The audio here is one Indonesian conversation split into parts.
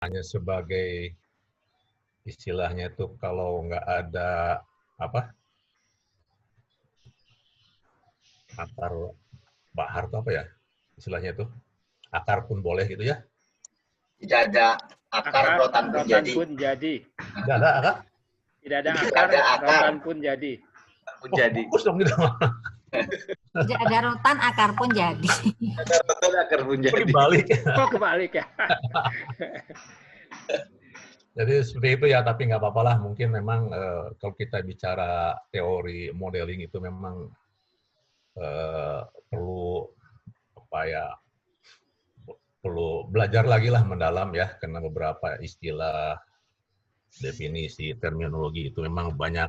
hanya sebagai istilahnya itu kalau nggak ada apa akar bahar itu apa ya istilahnya itu akar pun boleh gitu ya. Tidak ada akar, rotan pun jadi. Tidak ada akar? Tidak ada Tidak akar, ada akar. rotan pun jadi. Pun jadi. Bagus dong gitu. Tidak ada rotan, akar pun jadi. Ada rotan, akar pun jadi. Dibalik. Oh, kebalik ya. Jadi seperti itu ya, tapi nggak apa-apa lah. Mungkin memang kalau kita bicara teori modeling itu memang perlu apa ya, perlu belajar lagi lah mendalam ya, karena beberapa istilah, definisi, terminologi itu memang banyak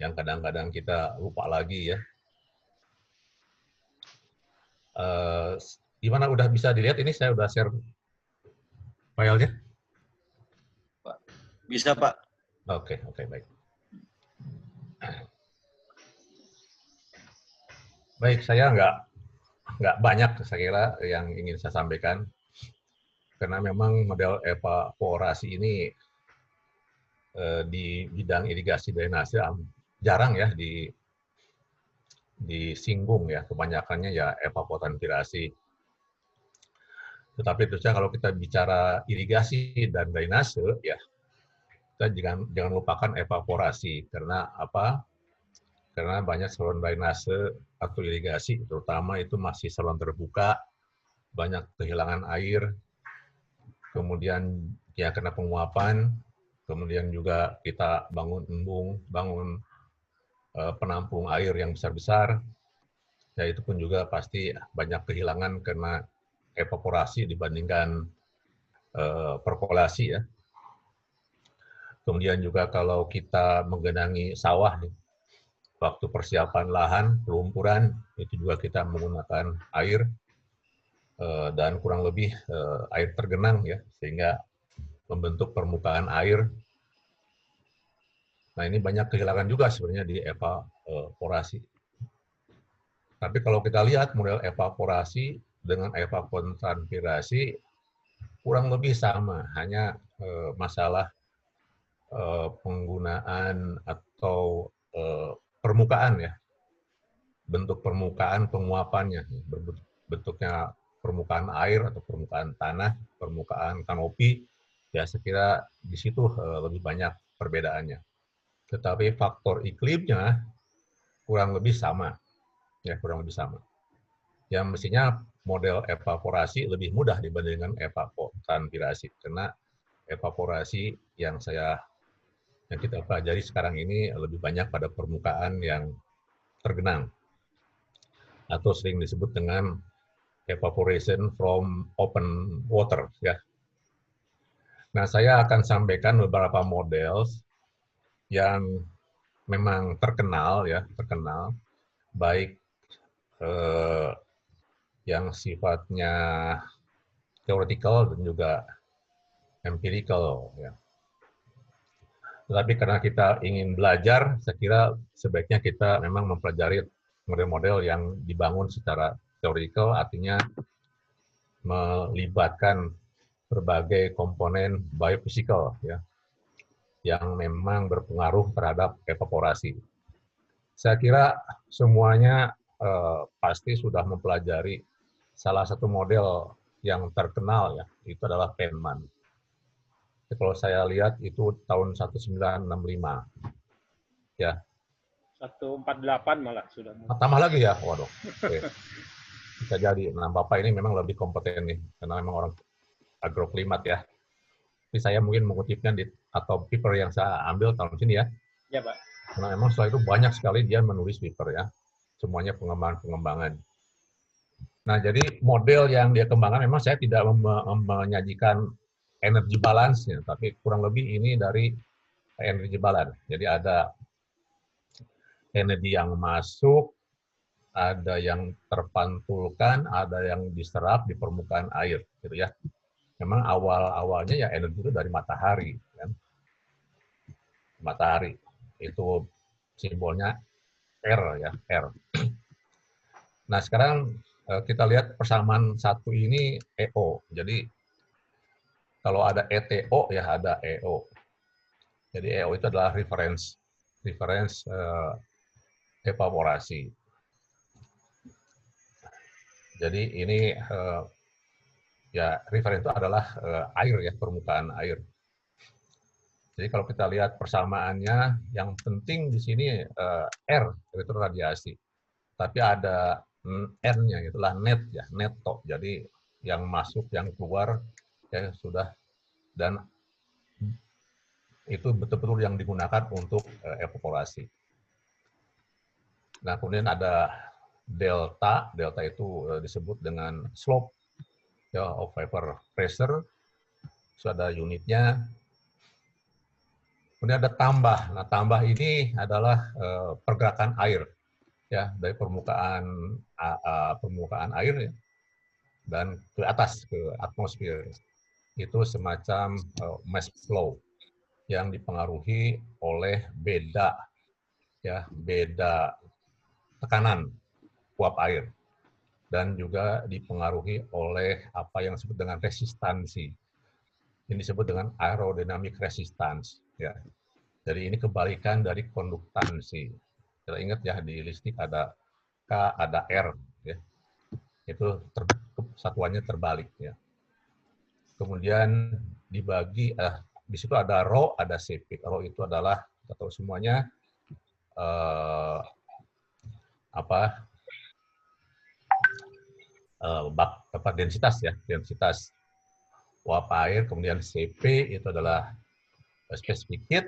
yang kadang-kadang kita lupa lagi ya. Gimana, udah bisa dilihat ini? Saya udah share filenya? Bisa, Pak. Oke, baik. Baik, saya nggak banyak saya kira yang ingin saya sampaikan, karena memang model evaporasi ini di bidang irigasi drainase jarang ya disinggung ya, kebanyakannya ya evapotranspirasi. Tetapi terusnya kalau kita bicara irigasi dan drainase ya, kita jangan lupakan evaporasi. Karena apa? Karena banyak saluran drainase atau irigasi, terutama itu masih saluran terbuka, banyak kehilangan air, kemudian ya kena penguapan, kemudian juga kita bangun embung, bangun penampung air yang besar-besar, ya itu pun juga pasti banyak kehilangan karena evaporasi dibandingkan perkolasi ya. Kemudian juga kalau kita menggenangi sawah, waktu persiapan lahan, pelumpuran, itu juga kita menggunakan air, dan kurang lebih air tergenang ya, sehingga membentuk permukaan air. Nah ini banyak kehilangan juga sebenarnya di evaporasi. Tapi kalau kita lihat model evaporasi dengan evapotranspirasi kurang lebih sama, hanya masalah penggunaan atau permukaan ya, bentuk permukaan penguapannya, bentuknya permukaan air atau permukaan tanah, permukaan kanopi, ya saya kira di situ lebih banyak perbedaannya. Tetapi faktor iklimnya kurang lebih sama, ya kurang lebih sama. Yang mestinya model evaporasi lebih mudah dibandingkan evapotranspirasi, karena evaporasi yang kita pelajari sekarang ini lebih banyak pada permukaan yang tergenang, atau sering disebut dengan evaporation from open water ya. Nah, saya akan sampaikan beberapa model yang memang terkenal ya, baik yang sifatnya theoretical dan juga empirical ya. Tetapi karena kita ingin belajar, saya kira sebaiknya kita memang mempelajari model-model yang dibangun secara theoretical, artinya melibatkan berbagai komponen biophysical ya, yang memang berpengaruh terhadap evaporasi. Saya kira semuanya pasti sudah mempelajari salah satu model yang terkenal ya, itu adalah Penman. Kalau saya lihat itu tahun 1965. Ya. 148 malah sudah. Tambah lagi ya, waduh. Oke. Bisa jadi. Nah, Bapak ini memang lebih kompeten nih, karena memang orang agroklimat ya. Tapi saya mungkin mengutipnya atau paper yang saya ambil tahun sini ya. Ya, Pak. Karena memang setelah itu banyak sekali dia menulis paper ya. Semuanya pengembangan-pengembangan. Nah, jadi model yang dia kembangkan memang saya tidak menyajikan energi balance-nya, tapi kurang lebih ini dari energi balance. Jadi ada energi yang masuk, ada yang terpantulkan, ada yang diserap di permukaan air, gitu ya. Memang awalnya ya energi itu dari matahari, kan? Matahari itu simbolnya R ya, R. Nah sekarang kita lihat persamaan satu ini EO. Jadi Kalau ada ETO ya ada EO. Jadi EO itu adalah reference evaporasi. Jadi ini ya reference itu adalah air ya, permukaan air. Jadi kalau kita lihat persamaannya, yang penting di sini R itu radiasi. Tapi ada N-nya, itulah net ya, neto. Jadi yang masuk, yang keluar ya sudah, dan itu betul-betul yang digunakan untuk evaporasi. Nah, kemudian ada delta. Delta itu disebut dengan slope ya, of vapor pressure. So, ada unitnya. Kemudian ada tambah. Nah, tambah ini adalah pergerakan air ya, dari permukaan air ya, dan ke atas ke atmosfer. Itu semacam mass flow yang dipengaruhi oleh beda tekanan uap air, dan juga dipengaruhi oleh apa yang disebut dengan resistansi. Ini disebut dengan aerodynamic resistance ya. Jadi ini kebalikan dari konduktansi. Kita ingat ya, di listrik ada K, ada R ya. Itu satuannya terbalik ya. Kemudian dibagi di situ ada rho, ada Cp. Rho itu adalah, kita tahu semuanya, densitas ya, densitas uap air. Kemudian Cp itu adalah specific heat,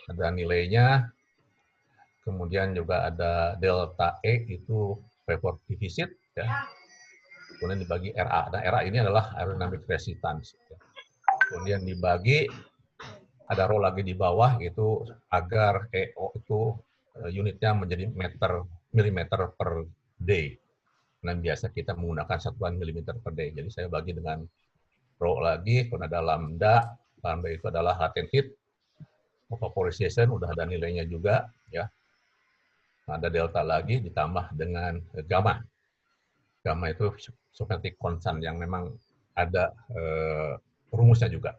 ada nilainya. Kemudian juga ada delta E itu vapor deficit ya. Kemudian dibagi Ra. Nah, Ra ini adalah aerodynamic resistance. Kemudian dibagi, ada rho lagi di bawah itu agar EO itu unitnya menjadi milimeter per day. Dan biasa kita menggunakan satuan milimeter per day. Jadi saya bagi dengan rho lagi, kemudian ada lambda. Lambda itu adalah latent heat of vaporization, udah ada nilainya juga ya. Nah, ada delta lagi ditambah dengan gamma. Gamma itu supermatic constant yang memang ada rumusnya juga.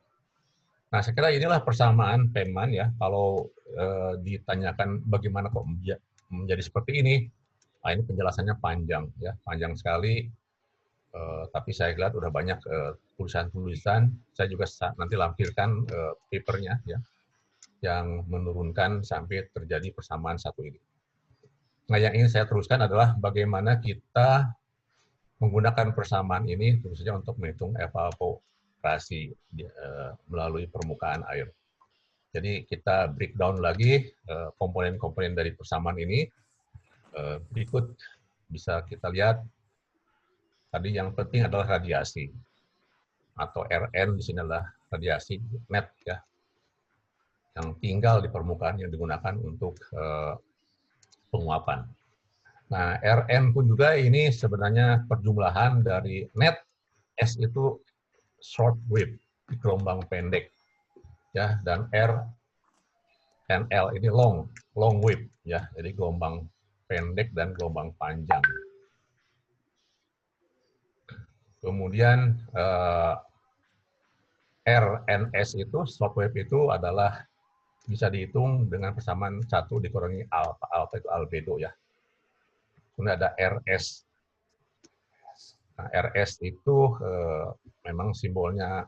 Nah, saya kira inilah persamaan Feynman ya. Kalau ditanyakan bagaimana kok menjadi seperti ini, nah ini penjelasannya panjang ya, panjang sekali. Tapi saya lihat udah banyak tulisan-tulisan. Saya juga nanti lampirkan papernya ya, yang menurunkan sampai terjadi persamaan satu ini. Nah, yang ingin saya teruskan adalah bagaimana kita menggunakan persamaan ini tentu saja untuk menghitung evaporasi melalui permukaan air. Jadi kita breakdown lagi komponen-komponen dari persamaan ini. Berikut bisa kita lihat. Tadi yang penting adalah radiasi, atau Rn di sini adalah radiasi net ya, yang tinggal di permukaan yang digunakan untuk penguapan. Nah, Rn pun juga ini sebenarnya perjumlahan dari net. S itu short wave, gelombang pendek ya, dan R and L ini long wave ya, jadi gelombang pendek dan gelombang panjang. Kemudian R and S itu, short wave itu adalah bisa dihitung dengan persamaan 1 dikurangi alfa. Alfa itu albedo ya. Kemudian ada RS. Nah, RS itu memang simbolnya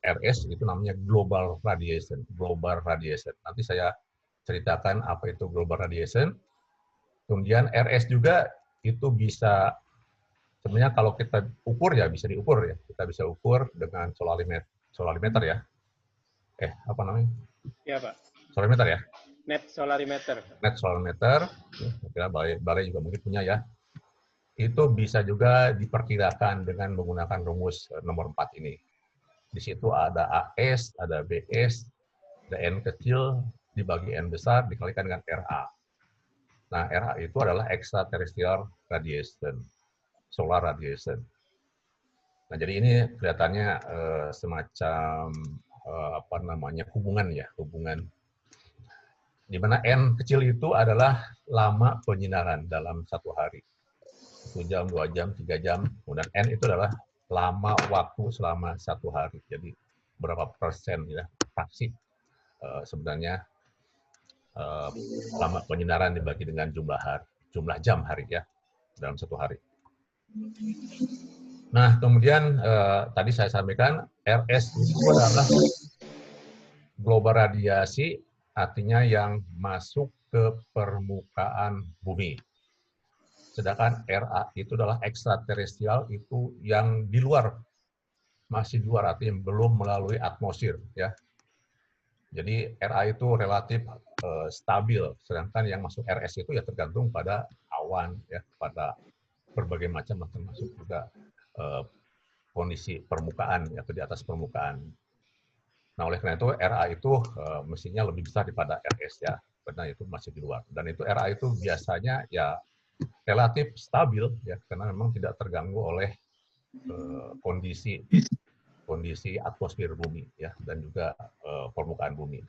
RS itu namanya global radiation. Global radiation. Nanti saya ceritakan apa itu global radiation. Kemudian RS juga itu bisa, sebenarnya kalau kita ukur ya, bisa diukur ya. Kita bisa ukur dengan solarimeter ya. Apa namanya? Ya, Pak. Solarimeter ya? Net solarimeter. Net solarimeter, kira balai juga mungkin punya ya. Itu bisa juga diperkirakan dengan menggunakan rumus nomor 4 ini. Di situ ada AS, ada BS, ada N kecil dibagi N besar dikalikan dengan RA. Nah, RA itu adalah extraterrestrial radiation, solar radiation. Nah, jadi ini kelihatannya semacam hubungan di mana N kecil itu adalah lama penyinaran dalam satu hari. 1 jam, 2 jam, 3 jam. Kemudian N itu adalah lama waktu selama satu hari. Jadi berapa persen ya fraksi sebenarnya lama penyinaran dibagi dengan jumlah jam hari ya dalam satu hari. Nah, kemudian tadi saya sampaikan RS itu adalah global radiasi, artinya yang masuk ke permukaan bumi. Sedangkan RA itu adalah ekstraterestrial, itu yang di luar, masih di luar, artinya belum melalui atmosfer ya. Jadi RA itu relatif stabil, sedangkan yang masuk RS itu ya tergantung pada awan ya, pada berbagai macam, termasuk juga kondisi permukaan atau di atas permukaan. Nah, oleh karena itu RA itu mestinya lebih besar daripada RS ya, karena itu masih di luar. Dan itu RA itu biasanya ya relatif stabil ya, karena memang tidak terganggu oleh kondisi atmosfer bumi ya, dan juga permukaan bumi.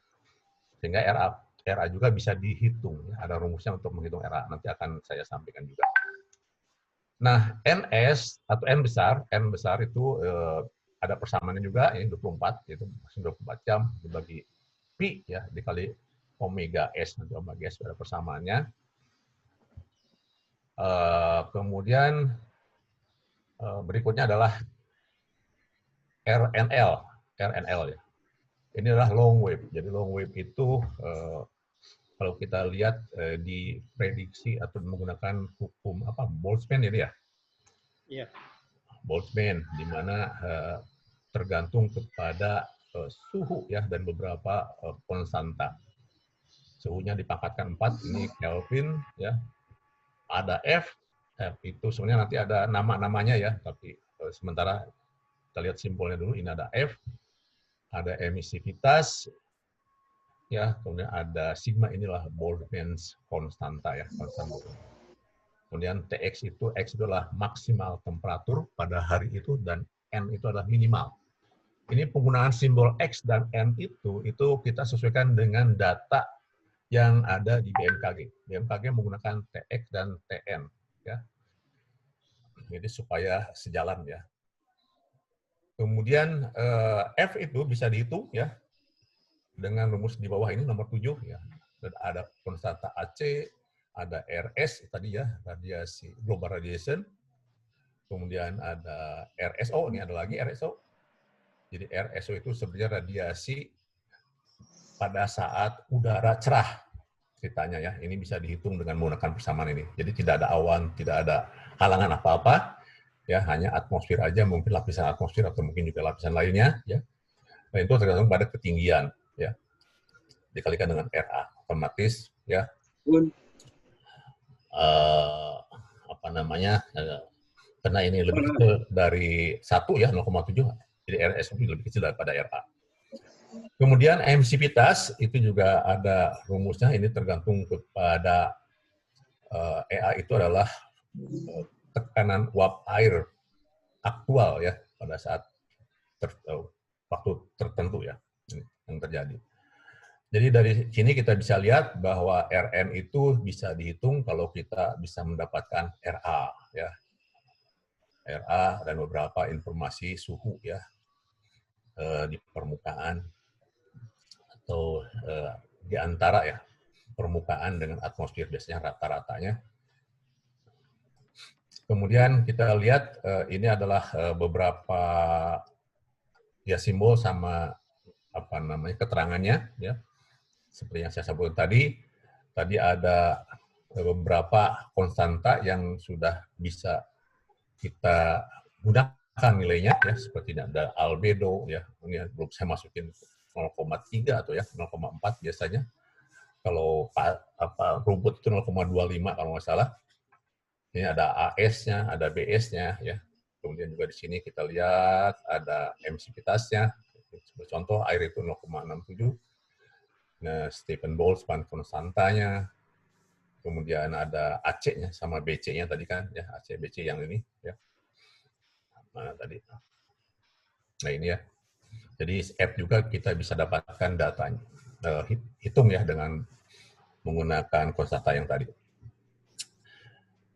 Sehingga RA juga bisa dihitung ya, ada rumusnya untuk menghitung RA, nanti akan saya sampaikan juga. Nah, NS atau N besar itu ada persamaannya juga, ini 24, yaitu 24 jam dibagi pi ya, dikali omega S, nanti omega S ada persamaannya. Kemudian berikutnya adalah RNL ya. Ini adalah long wave. Jadi long wave itu kalau kita lihat diprediksi atau menggunakan hukum Boltzmann ini ya. Iya. Boltzmann, di mana tergantung kepada suhu ya dan beberapa konstanta. Suhunya dipangkatkan 4, ini Kelvin ya. Ada F itu sebenarnya nanti ada nama-namanya ya, tapi sementara kita lihat simbolnya dulu. Ini ada F, ada emisivitas ya, kemudian ada sigma, inilah Boltzmann's konstanta ya, konstanta. Kemudian TX itu, X itu adalah maksimal temperatur pada hari itu, dan N itu adalah minimal. Ini penggunaan simbol X dan N itu kita sesuaikan dengan data yang ada di BMKG. BMKG menggunakan TX dan TN ya. Jadi supaya sejalan ya. Kemudian F itu bisa dihitung ya dengan rumus di bawah ini nomor 7 ya. Dan ada konstanta AC, ada RS tadi ya, radiasi global radiation. Kemudian ada RSO, ini ada lagi RSO. Jadi RSO itu sebenarnya radiasi pada saat udara cerah ceritanya ya. Ini bisa dihitung dengan menggunakan persamaan ini. Jadi tidak ada awan, tidak ada halangan apa-apa. Ya, hanya atmosfer aja, mungkin lapisan atmosfer atau mungkin juga lapisan lainnya ya. Nah, itu tergantung pada ketinggian ya. Dikalikan dengan RA otomatis ya. Karena ini lebih kecil dari 1 ya, 0,7. Jadi RS lebih kecil daripada RA. Kemudian emisivitas itu juga ada rumusnya, ini tergantung kepada EA itu adalah tekanan uap air aktual ya pada saat waktu tertentu ya yang terjadi. Jadi dari sini kita bisa lihat bahwa RN itu bisa dihitung kalau kita bisa mendapatkan RA ya. RA dan beberapa informasi suhu ya di permukaan atau di antara ya permukaan dengan atmosfer biasanya rata-ratanya. Kemudian kita lihat ini adalah beberapa ya simbol sama keterangannya ya. Seperti yang saya sebutkan tadi ada beberapa konstanta yang sudah bisa kita gunakan nilainya ya, seperti ada albedo ya, ini belum saya masukin 0,3 atau ya 0,4 biasanya. Kalau rumput itu 0,25 kalau nggak salah. Ini ada AS-nya, ada BS-nya ya. Kemudian juga di sini kita lihat ada emisivitasnya. Sebagai contoh air itu 0,67. Nah, Stephen Boltzmann konstantanya. Kemudian ada AC-nya sama BC-nya tadi kan ya, AC BC yang ini ya. Nah, tadi. Nah, ini ya. Jadi F juga kita bisa dapatkan datanya. Hitung ya dengan menggunakan konstanta yang tadi.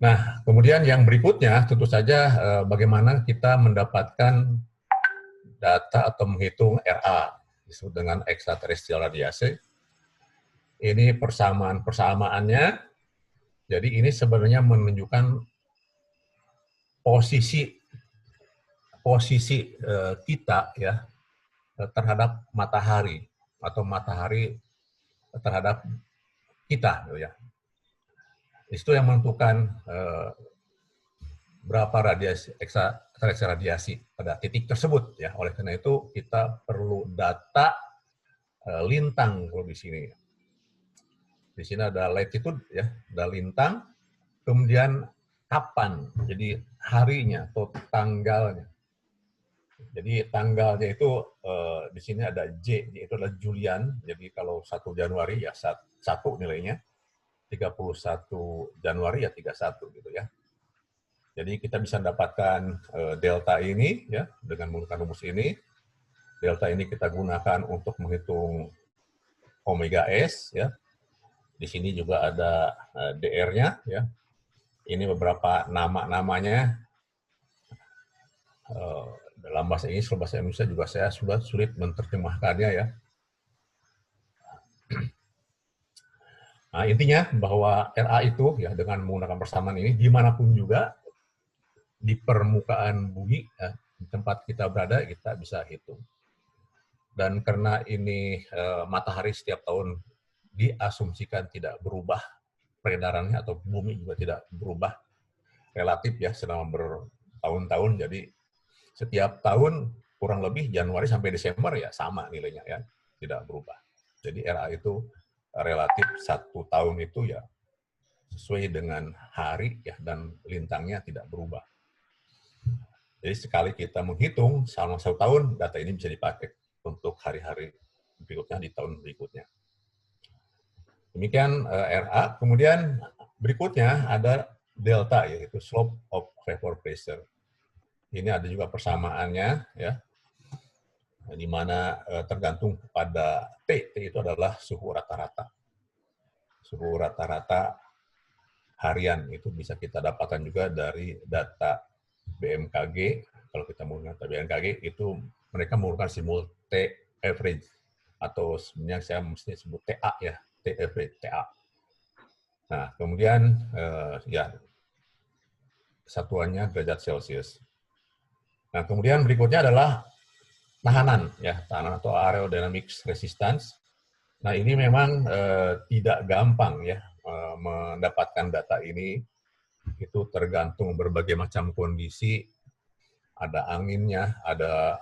Nah, kemudian yang berikutnya tentu saja bagaimana kita mendapatkan data atau menghitung RA, disebut dengan extraterrestrial radiasi. Ini persamaan-persamaannya, jadi ini sebenarnya menunjukkan posisi kita ya terhadap matahari atau matahari terhadap kita, gitu ya. Itu yang menentukan berapa radiasi ekstraterrestrial radiasi pada titik tersebut ya. Oleh karena itu kita perlu data lintang kalau di sini. Di sini ada latitude ya, ada lintang, kemudian kapan, jadi harinya atau tanggalnya. Jadi tanggalnya itu di sini ada J, itu adalah Julian. Jadi kalau 1 Januari ya 1 nilainya, 31 Januari ya 31 gitu ya. Jadi kita bisa mendapatkan delta ini ya dengan menggunakan rumus ini. Delta ini kita gunakan untuk menghitung omega S ya. Di sini juga ada DR-nya ya. Ini beberapa nama-namanya. Dalam bahasa Inggris, kalau bahasa Indonesia juga saya sudah sulit menerjemahkannya ya. Nah, intinya bahwa RA itu ya dengan menggunakan persamaan ini dimanapun juga di permukaan bumi ya, di tempat kita berada kita bisa hitung. Dan karena ini matahari setiap tahun diasumsikan tidak berubah peredarannya atau bumi juga tidak berubah relatif ya selama bertahun-tahun, jadi setiap tahun kurang lebih Januari sampai Desember ya sama nilainya ya, tidak berubah. Jadi RA itu relatif 1 tahun itu ya sesuai dengan hari ya dan lintangnya tidak berubah. Jadi sekali kita menghitung selama 1 tahun, data ini bisa dipakai untuk hari-hari berikutnya di tahun berikutnya. Demikian RA. Kemudian berikutnya ada delta, yaitu slope of vapor pressure. Ini ada juga persamaannya, ya, di mana tergantung pada T. T itu adalah suhu rata-rata. Suhu rata-rata harian itu bisa kita dapatkan juga dari data BMKG. Kalau kita menggunakan data BMKG, itu mereka menggunakan simbol T average, atau sebenarnya saya mesti sebut TA ya, T average, TA. Nah, kemudian ya satuannya derajat Celcius. Nah, kemudian berikutnya adalah tahanan ya, tahanan atau aerodynamics resistance. Nah, ini memang tidak gampang ya mendapatkan data ini. Itu tergantung berbagai macam kondisi, ada anginnya, ada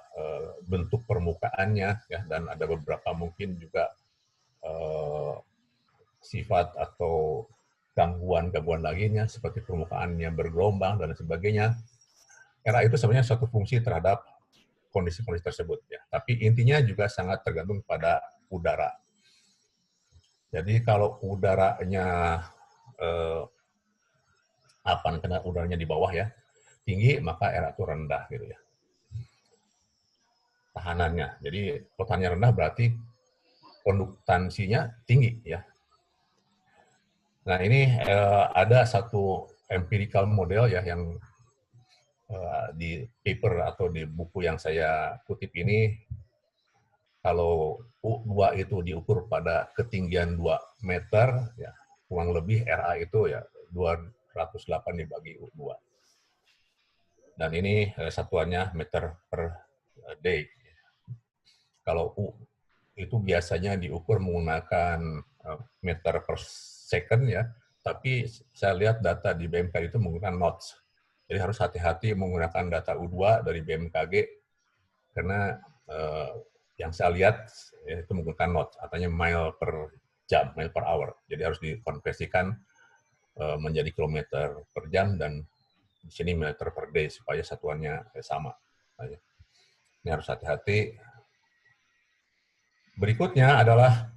bentuk permukaannya ya, dan ada beberapa mungkin juga sifat atau gangguan-gangguan lainnya seperti permukaannya bergelombang dan sebagainya. Karena itu sebenarnya suatu fungsi terhadap kondisi-kondisi tersebut ya. Tapi intinya juga sangat tergantung pada udara. Jadi kalau udaranya karena udaranya di bawah ya tinggi, maka RA itu rendah gitu ya. Tahanannya. Jadi kalau tahanannya rendah berarti konduktansinya tinggi ya. Nah, ini ada satu empirical model ya yang di paper atau di buku yang saya kutip ini, kalau U2 itu diukur pada ketinggian 2 meter, ya kurang lebih RA itu ya 208 dibagi U2. Dan ini satuannya meter per day. Kalau U itu biasanya diukur menggunakan meter per second ya, tapi saya lihat data di BMKG itu menggunakan knots. Jadi harus hati-hati menggunakan data U2 dari BMKG, karena yang saya lihat ya, itu menggunakan knots, artinya mile per jam, mile per hour. Jadi harus dikonversikan menjadi kilometer per jam, dan di sini meter per day supaya satuannya sama. Ini harus hati-hati. Berikutnya adalah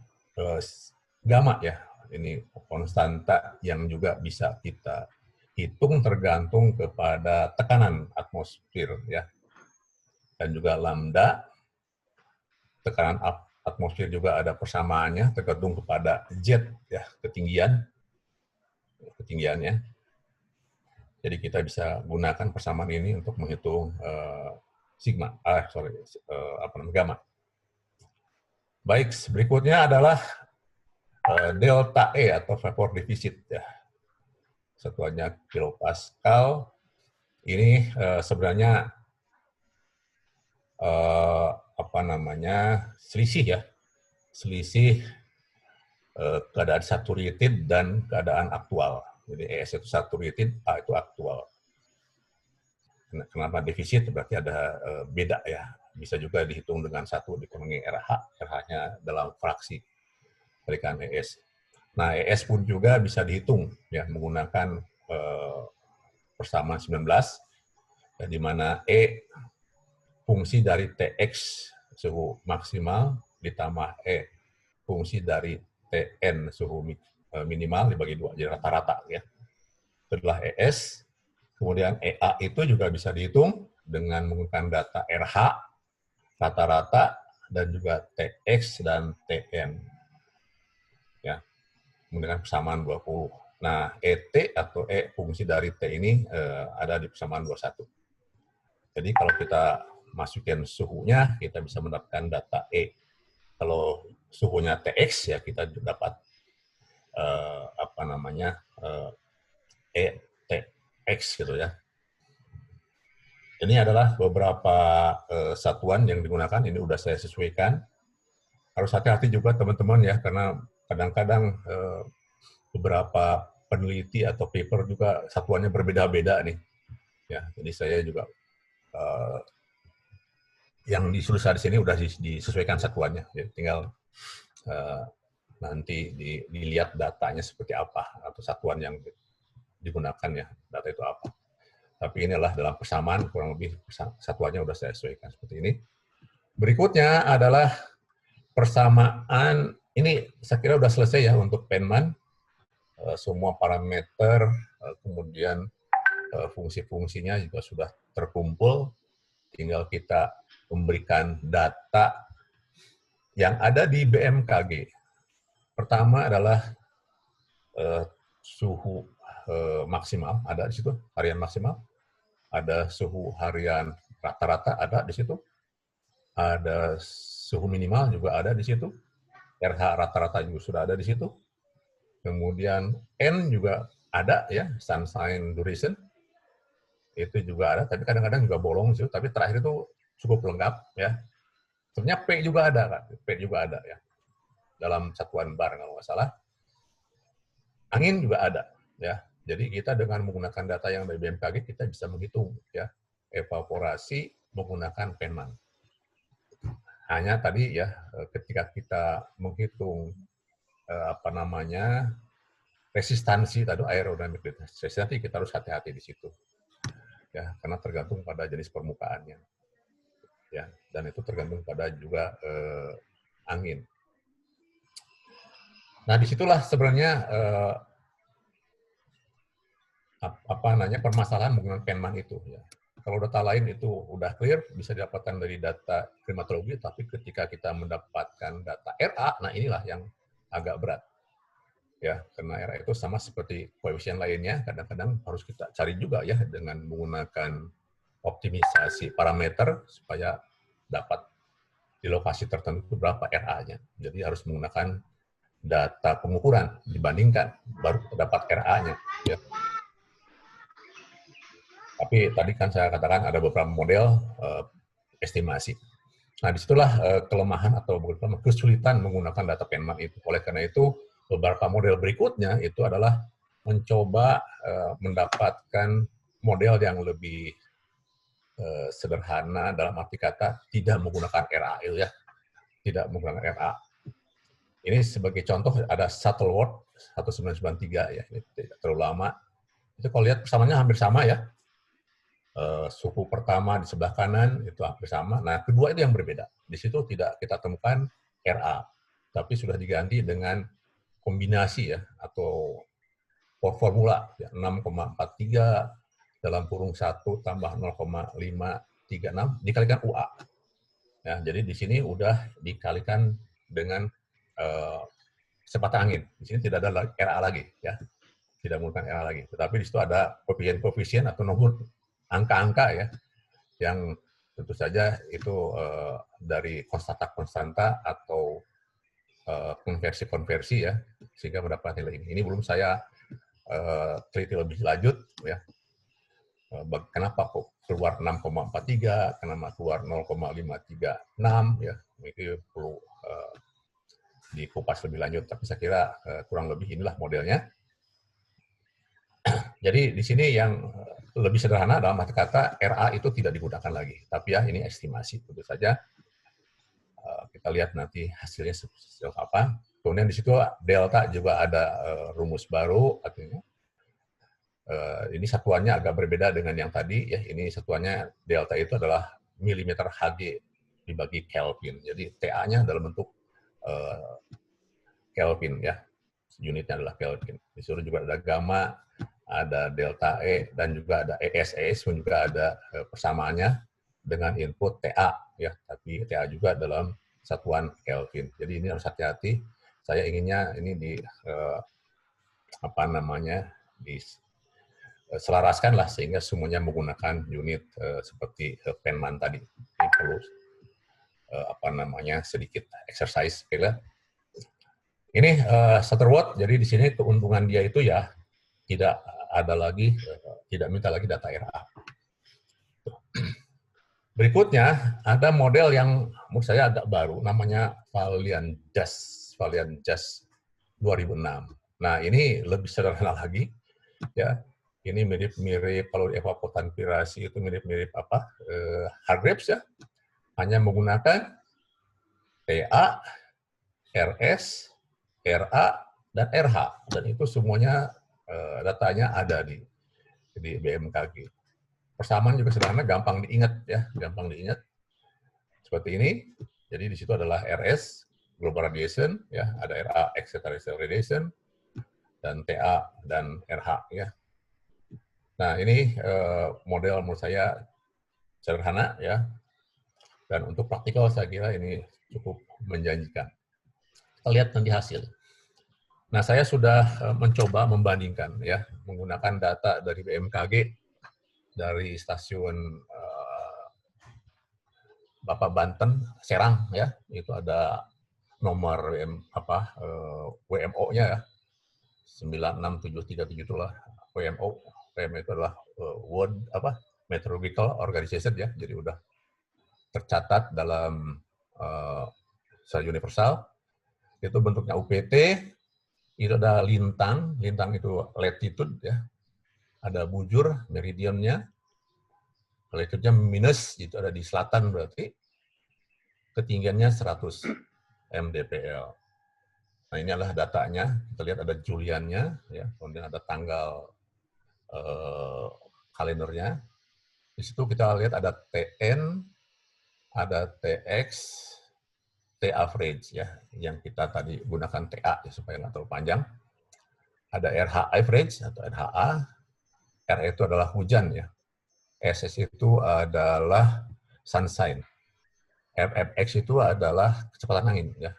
gamma ya. Ini konstanta yang juga bisa kita hitung tergantung kepada tekanan atmosfer ya. Dan juga lambda, tekanan atmosfer juga ada persamaannya tergantung kepada jet ya, ketinggiannya. Jadi kita bisa gunakan persamaan ini untuk menghitung sigma, gamma. Baik, berikutnya adalah delta E atau vapor defisit ya. Satuannya kilopascal. Ini sebenarnya selisih ya, selisih keadaan saturated dan keadaan aktual. Jadi ES itu saturated, A itu aktual. Kenapa defisit? Berarti ada beda ya. Bisa juga dihitung dengan 1 dikurangi RH, RH-nya dalam fraksi berikan ES. Nah, ES pun juga bisa dihitung ya menggunakan persamaan 19, ya, di mana E fungsi dari TX suhu maksimal ditambah E fungsi dari TN suhu minimal dibagi 2, jadi rata-rata ya. Setelah ES, kemudian EA itu juga bisa dihitung dengan menggunakan data RH, rata-rata, dan juga TX dan TN. Ya, menggunakan persamaan 20. Nah, ET atau E fungsi dari T ini ada di persamaan 21. Jadi kalau kita masukin suhunya, kita bisa mendapatkan data E. Kalau suhunya TX, ya kita dapat ETX gitu ya. Ini adalah beberapa satuan yang digunakan. Ini udah saya sesuaikan. Harus hati-hati juga teman-teman ya, karena kadang-kadang beberapa peneliti atau paper juga satuannya berbeda-beda nih. Ya, jadi saya juga yang disuruh di sini udah disesuaikan satuannya. Ya, tinggal nanti dilihat datanya seperti apa atau satuan yang digunakan ya, data itu apa. Tapi inilah dalam persamaan kurang lebih satuannya udah saya sesuaikan seperti ini. Berikutnya adalah persamaan, ini saya kira udah selesai ya untuk Penman. Semua parameter, kemudian fungsi-fungsinya juga sudah terkumpul. Tinggal kita memberikan data yang ada di BMKG. Pertama adalah suhu maksimal, ada di situ, harian maksimal. Ada suhu harian rata-rata, ada di situ. Ada suhu minimal juga ada di situ. RH rata-rata juga sudah ada di situ. Kemudian N juga ada ya, sunshine duration. Itu juga ada, tapi kadang-kadang juga bolong sih. Tapi terakhir itu cukup lengkap ya. Sebenarnya P juga ada kan, P juga ada ya. Dalam satuan bar kalau nggak salah. Angin juga ada ya. Jadi kita dengan menggunakan data yang dari BMKG kita bisa menghitung ya evaporasi menggunakan Penman. Hanya tadi ya ketika kita menghitung resistansi tadi aerodinamik resistansi, kita harus hati-hati di situ ya, karena tergantung pada jenis permukaannya ya, dan itu tergantung pada juga angin. Nah disitulah sebenarnya permasalahan menggunakan Penman itu ya. Kalau data lain itu udah clear, bisa didapatkan dari data klimatologi, tapi ketika kita mendapatkan data RA, nah inilah yang agak berat. Ya, karena RA itu sama seperti koefisien lainnya, kadang-kadang harus kita cari juga ya dengan menggunakan optimisasi parameter supaya dapat di lokasi tertentu berapa RA-nya. Jadi harus menggunakan data pengukuran dibandingkan baru dapat RA-nya. Ya. Tapi tadi kan saya katakan ada beberapa model estimasi. Nah, disitulah kelemahan atau kesulitan menggunakan data Penman itu. Oleh karena itu, beberapa model berikutnya itu adalah mencoba mendapatkan model yang lebih sederhana dalam arti kata tidak menggunakan RA ya, tidak menggunakan RA. Ini sebagai contoh ada Shuttleworth 1993 ya, ini tidak terlalu lama. Itu kalau lihat persamaannya hampir sama ya. Suhu pertama di sebelah kanan itu hampir sama. Nah, kedua itu yang berbeda. Di situ tidak kita temukan RA, tapi sudah diganti dengan kombinasi ya atau formula ya, 6,43 dalam kurung 1 tambah 0,536 dikalikan UA. Ya, jadi di sini udah dikalikan dengan kecepatan angin. Di sini tidak ada RA lagi ya. Tidak menggunakan RA lagi. Tetapi di situ ada koefisien-koefisien atau nomor angka-angka ya yang tentu saja itu dari konstanta atau konversi-konversi ya, sehingga mendapat nilai ini. Ini belum saya teliti lebih lanjut ya. Kenapa kok keluar 6,43, kenapa keluar 0,536 ya, itu perlu dikupas lebih lanjut. Tapi saya kira kurang lebih inilah modelnya. Jadi di sini yang lebih sederhana dalam arti kata RA itu tidak digunakan lagi. Tapi ya ini estimasi tentu saja. Kita lihat nanti hasilnya seperti apa. Kemudian di situ delta juga ada rumus baru, artinya ini satuannya agak berbeda dengan yang tadi ya. Ini satuannya delta itu adalah milimeter Hg dibagi Kelvin. Jadi TA-nya dalam bentuk Kelvin ya. Unitnya adalah Kelvin. Di situ juga ada gamma, ada delta E, dan juga ada ES pun juga ada persamaannya dengan input TA ya. Tapi TA juga dalam satuan Kelvin. Jadi ini harus hati-hati. Saya inginnya ini diselaraskan lah sehingga semuanya menggunakan unit seperti Penman tadi. Ini perlu sedikit exercise kira. Ini Shutterworth. Jadi di sini keuntungan dia itu ya tidak ada lagi, tidak minta lagi data RA. Berikutnya, ada model yang menurut saya agak baru, namanya Valiant-Just 2006. Nah, ini lebih sederhana lagi, ya. Ini mirip-mirip, kalau evapotranspirasi itu mirip-mirip Hargreaves, ya. Hanya menggunakan TA, RS, RA, dan RH. Dan itu semuanya datanya ada di BMKG. Persamaan juga sederhana, gampang diingat ya, gampang diingat. Seperti ini. Jadi di situ adalah RS, global radiation, ya, ada RA, extraterrestrial radiation, dan TA dan RH ya. Nah ini model menurut saya sederhana ya, dan untuk praktikal saya kira ini cukup menjanjikan. Kita lihat nanti hasil. Nah saya sudah mencoba membandingkan ya, menggunakan data dari BMKG, dari stasiun Bapak Banten, Serang ya, itu ada nomor WMO-nya ya, 96737 itulah WMO. WMO itu adalah World Meteorological Organization ya, jadi udah tercatat dalam secara universal. Itu bentuknya UPT, itu ada lintang itu latitude ya, ada bujur, meridiannya, latitude-nya minus, itu ada di selatan berarti, ketinggiannya 100 mdpl. Nah ini adalah datanya, kita lihat ada Juliannya, ya, kemudian ada tanggal kalendernya. Di situ kita lihat ada TN, ada TX, T average ya, yang kita tadi gunakan TA ya, supaya nggak terlalu panjang. Ada RH average atau RHA, R itu adalah hujan ya, SS itu adalah sunshine, FFX itu adalah kecepatan angin ya.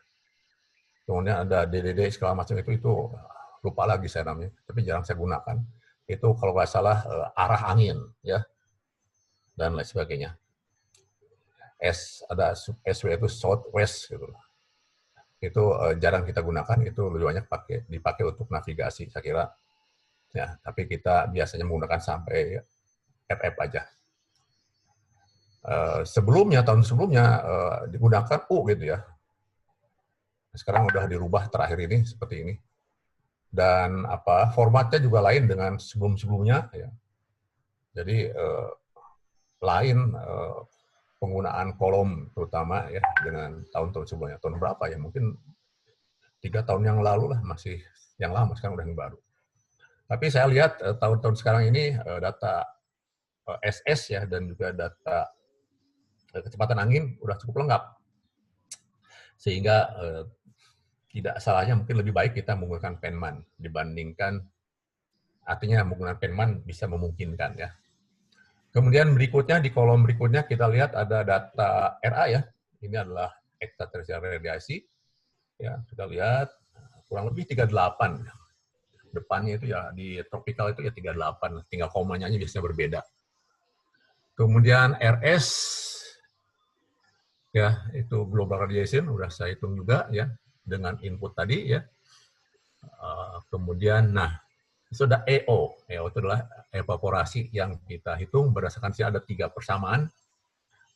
Kemudian ada DDD segala macam itu lupa lagi saya namanya, tapi jarang saya gunakan. Itu kalau nggak salah arah angin ya, dan lain sebagainya. Ada SW itu southwest gitu. Itu jarang kita gunakan, itu lebih banyak dipakai untuk navigasi saya kira. Ya, tapi kita biasanya menggunakan sampai FF aja. Tahun sebelumnya digunakan U gitu ya. Sekarang udah dirubah terakhir ini seperti ini. Dan formatnya juga lain dengan sebelum-sebelumnya ya. Jadi lain penggunaan kolom terutama ya dengan tahun-tahun sebelumnya. Tahun berapa ya? Mungkin 3 tahun yang lalu lah, masih yang lama, sekarang udah yang baru. Tapi saya lihat tahun-tahun sekarang ini data SS ya, dan juga data kecepatan angin udah cukup lengkap. Sehingga tidak salahnya mungkin lebih baik kita menggunakan Penman dibandingkan, artinya menggunakan Penman bisa memungkinkan ya. Kemudian berikutnya, di kolom berikutnya kita lihat ada data RA ya. Ini adalah extraterrestrial radiasi. Ya, kita lihat kurang lebih 38. Depannya itu ya, di tropical itu ya 38, tinggal komanya aja biasanya berbeda. Kemudian RS Ya, itu global radiation udah saya hitung juga ya dengan input tadi ya. Kemudian, nah, sudah EO. EO itu adalah evaporasi yang kita hitung berdasarkan sini ada 3 persamaan.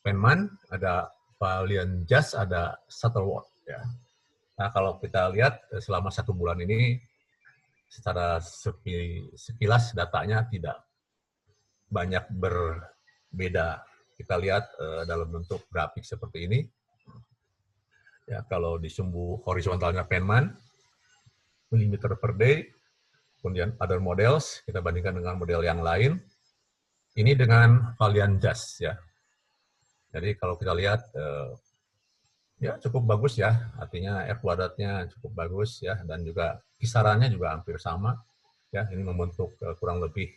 Feynman, ada Valiant Jas, ada Shuttleworth. Ya. Nah, kalau kita lihat selama 1 bulan ini, secara sekilas datanya tidak banyak berbeda. Kita lihat dalam bentuk grafik seperti ini. Ya, kalau di sumbu horizontalnya Feynman, millimeter per day, kemudian other models, kita bandingkan dengan model yang lain. Ini dengan Valiant Jas ya. Jadi kalau kita lihat ya cukup bagus ya, artinya R kuadratnya cukup bagus ya, dan juga kisarannya juga hampir sama ya. Ini membentuk kurang lebih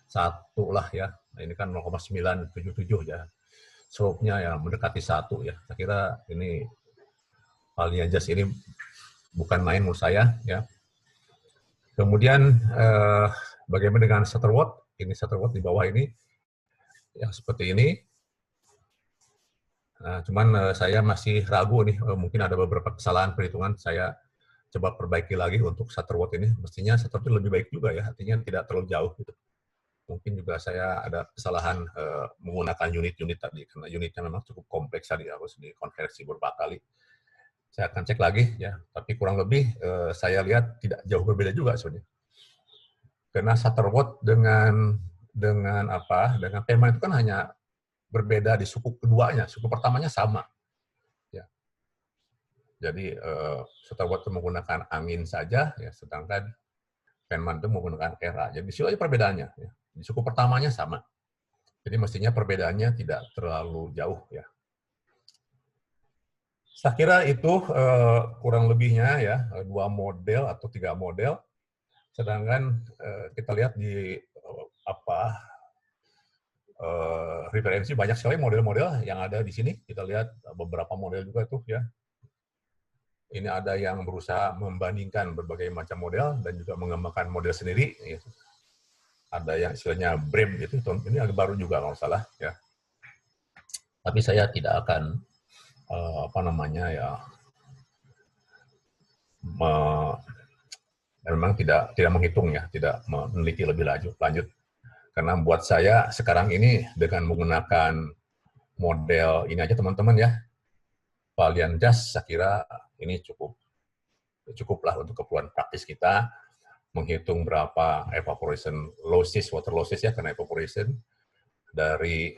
1 lah ya. Nah, ini kan 0,977 ya. Slope-nya ya mendekati 1 ya. Saya kira ini Valiant Jas ini bukan main menurut saya ya. Kemudian bagaimana dengan Shuttleworth? Ini Shuttleworth di bawah ini yang seperti ini. Nah, cuman saya masih ragu nih, mungkin ada beberapa kesalahan perhitungan. Saya coba perbaiki lagi untuk Shuttleworth ini. Mestinya Shuttleworth lebih baik juga ya, artinya tidak terlalu jauh gitu. Mungkin juga saya ada kesalahan menggunakan unit-unit tadi, karena unitnya memang cukup kompleks tadi, harus dikonversi beberapa kali. Saya akan cek lagi ya, tapi kurang lebih saya lihat tidak jauh berbeda juga sebenarnya. Karena Shuttleworth dengan Feynman itu kan hanya berbeda di suku keduanya, suku pertamanya sama. Ya. Jadi Shuttleworth itu menggunakan angin saja, ya, sedangkan Feynman itu menggunakan era. Jadi di situ aja perbedaannya. Ya. Di suku pertamanya sama. Jadi mestinya perbedaannya tidak terlalu jauh. Ya. Saya kira itu kurang lebihnya ya 2 model atau 3 model. Sedangkan kita lihat di referensi banyak sekali model-model yang ada di sini. Kita lihat beberapa model juga tuh ya. Ini ada yang berusaha membandingkan berbagai macam model dan juga mengembangkan model sendiri. Gitu. Ada yang istilahnya BREM gitu. Ini agak baru juga kalau salah ya. Tapi saya tidak akan memang tidak menghitung ya, tidak meneliti lebih lanjut. Karena buat saya sekarang ini dengan menggunakan model ini aja teman-teman ya, Valiant Jas, saya kira ini cukuplah untuk keperluan praktis kita menghitung berapa evaporation losses, water losses ya, karena evaporation dari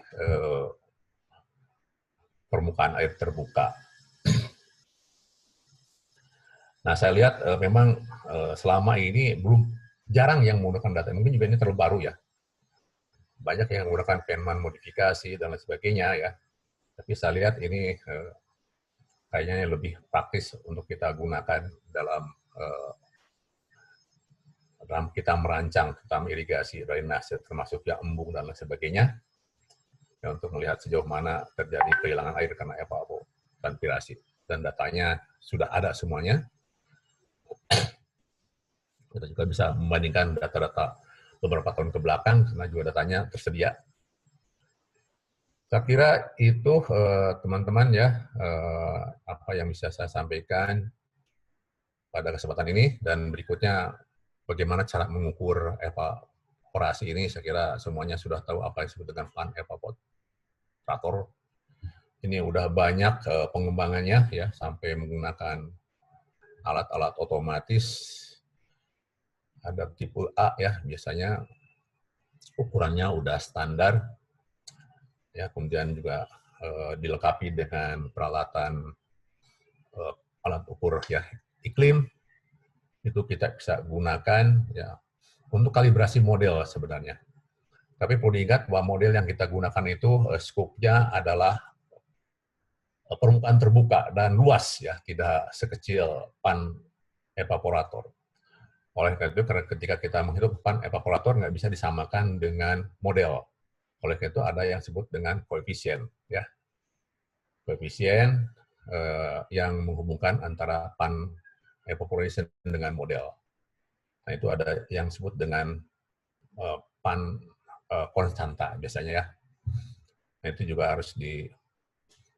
permukaan air terbuka. Nah, saya lihat memang selama ini jarang yang menggunakan data, mungkin juga ini terlalu baru ya. Banyak yang menggunakan Feynman modifikasi dan lain sebagainya ya. Tapi saya lihat ini kayaknya yang lebih praktis untuk kita gunakan dalam kita merancang tentang irigasi, drainase, termasuk ya embung dan lain sebagainya, ya, untuk melihat sejauh mana terjadi kehilangan air karena evapotranspirasi. Dan datanya sudah ada semuanya. Kita juga bisa membandingkan data-data beberapa tahun ke belakang, karena juga datanya tersedia. Saya kira itu teman-teman ya, apa yang bisa saya sampaikan pada kesempatan ini, dan berikutnya bagaimana cara mengukur evaporasi ini. Saya kira semuanya sudah tahu apa yang disebut dengan fan evaporator. Ini udah banyak pengembangannya ya, sampai menggunakan alat-alat otomatis. Ada tipe A ya, biasanya ukurannya udah standar. Ya, kemudian juga dilengkapi dengan peralatan alat ukur ya iklim. Itu kita bisa gunakan ya untuk kalibrasi model sebenarnya. Tapi perlu diingat bahwa model yang kita gunakan itu skopnya adalah permukaan terbuka dan luas ya, tidak sekecil pan evaporator. Oleh karena itu, ketika kita menghitung pan evaporator nggak bisa disamakan dengan model. Oleh karena itu ada yang disebut dengan koefisien, ya. Koefisien yang menghubungkan antara pan evaporation dengan model. Nah, itu ada yang disebut dengan pan konstanta biasanya ya. Nah, itu juga harus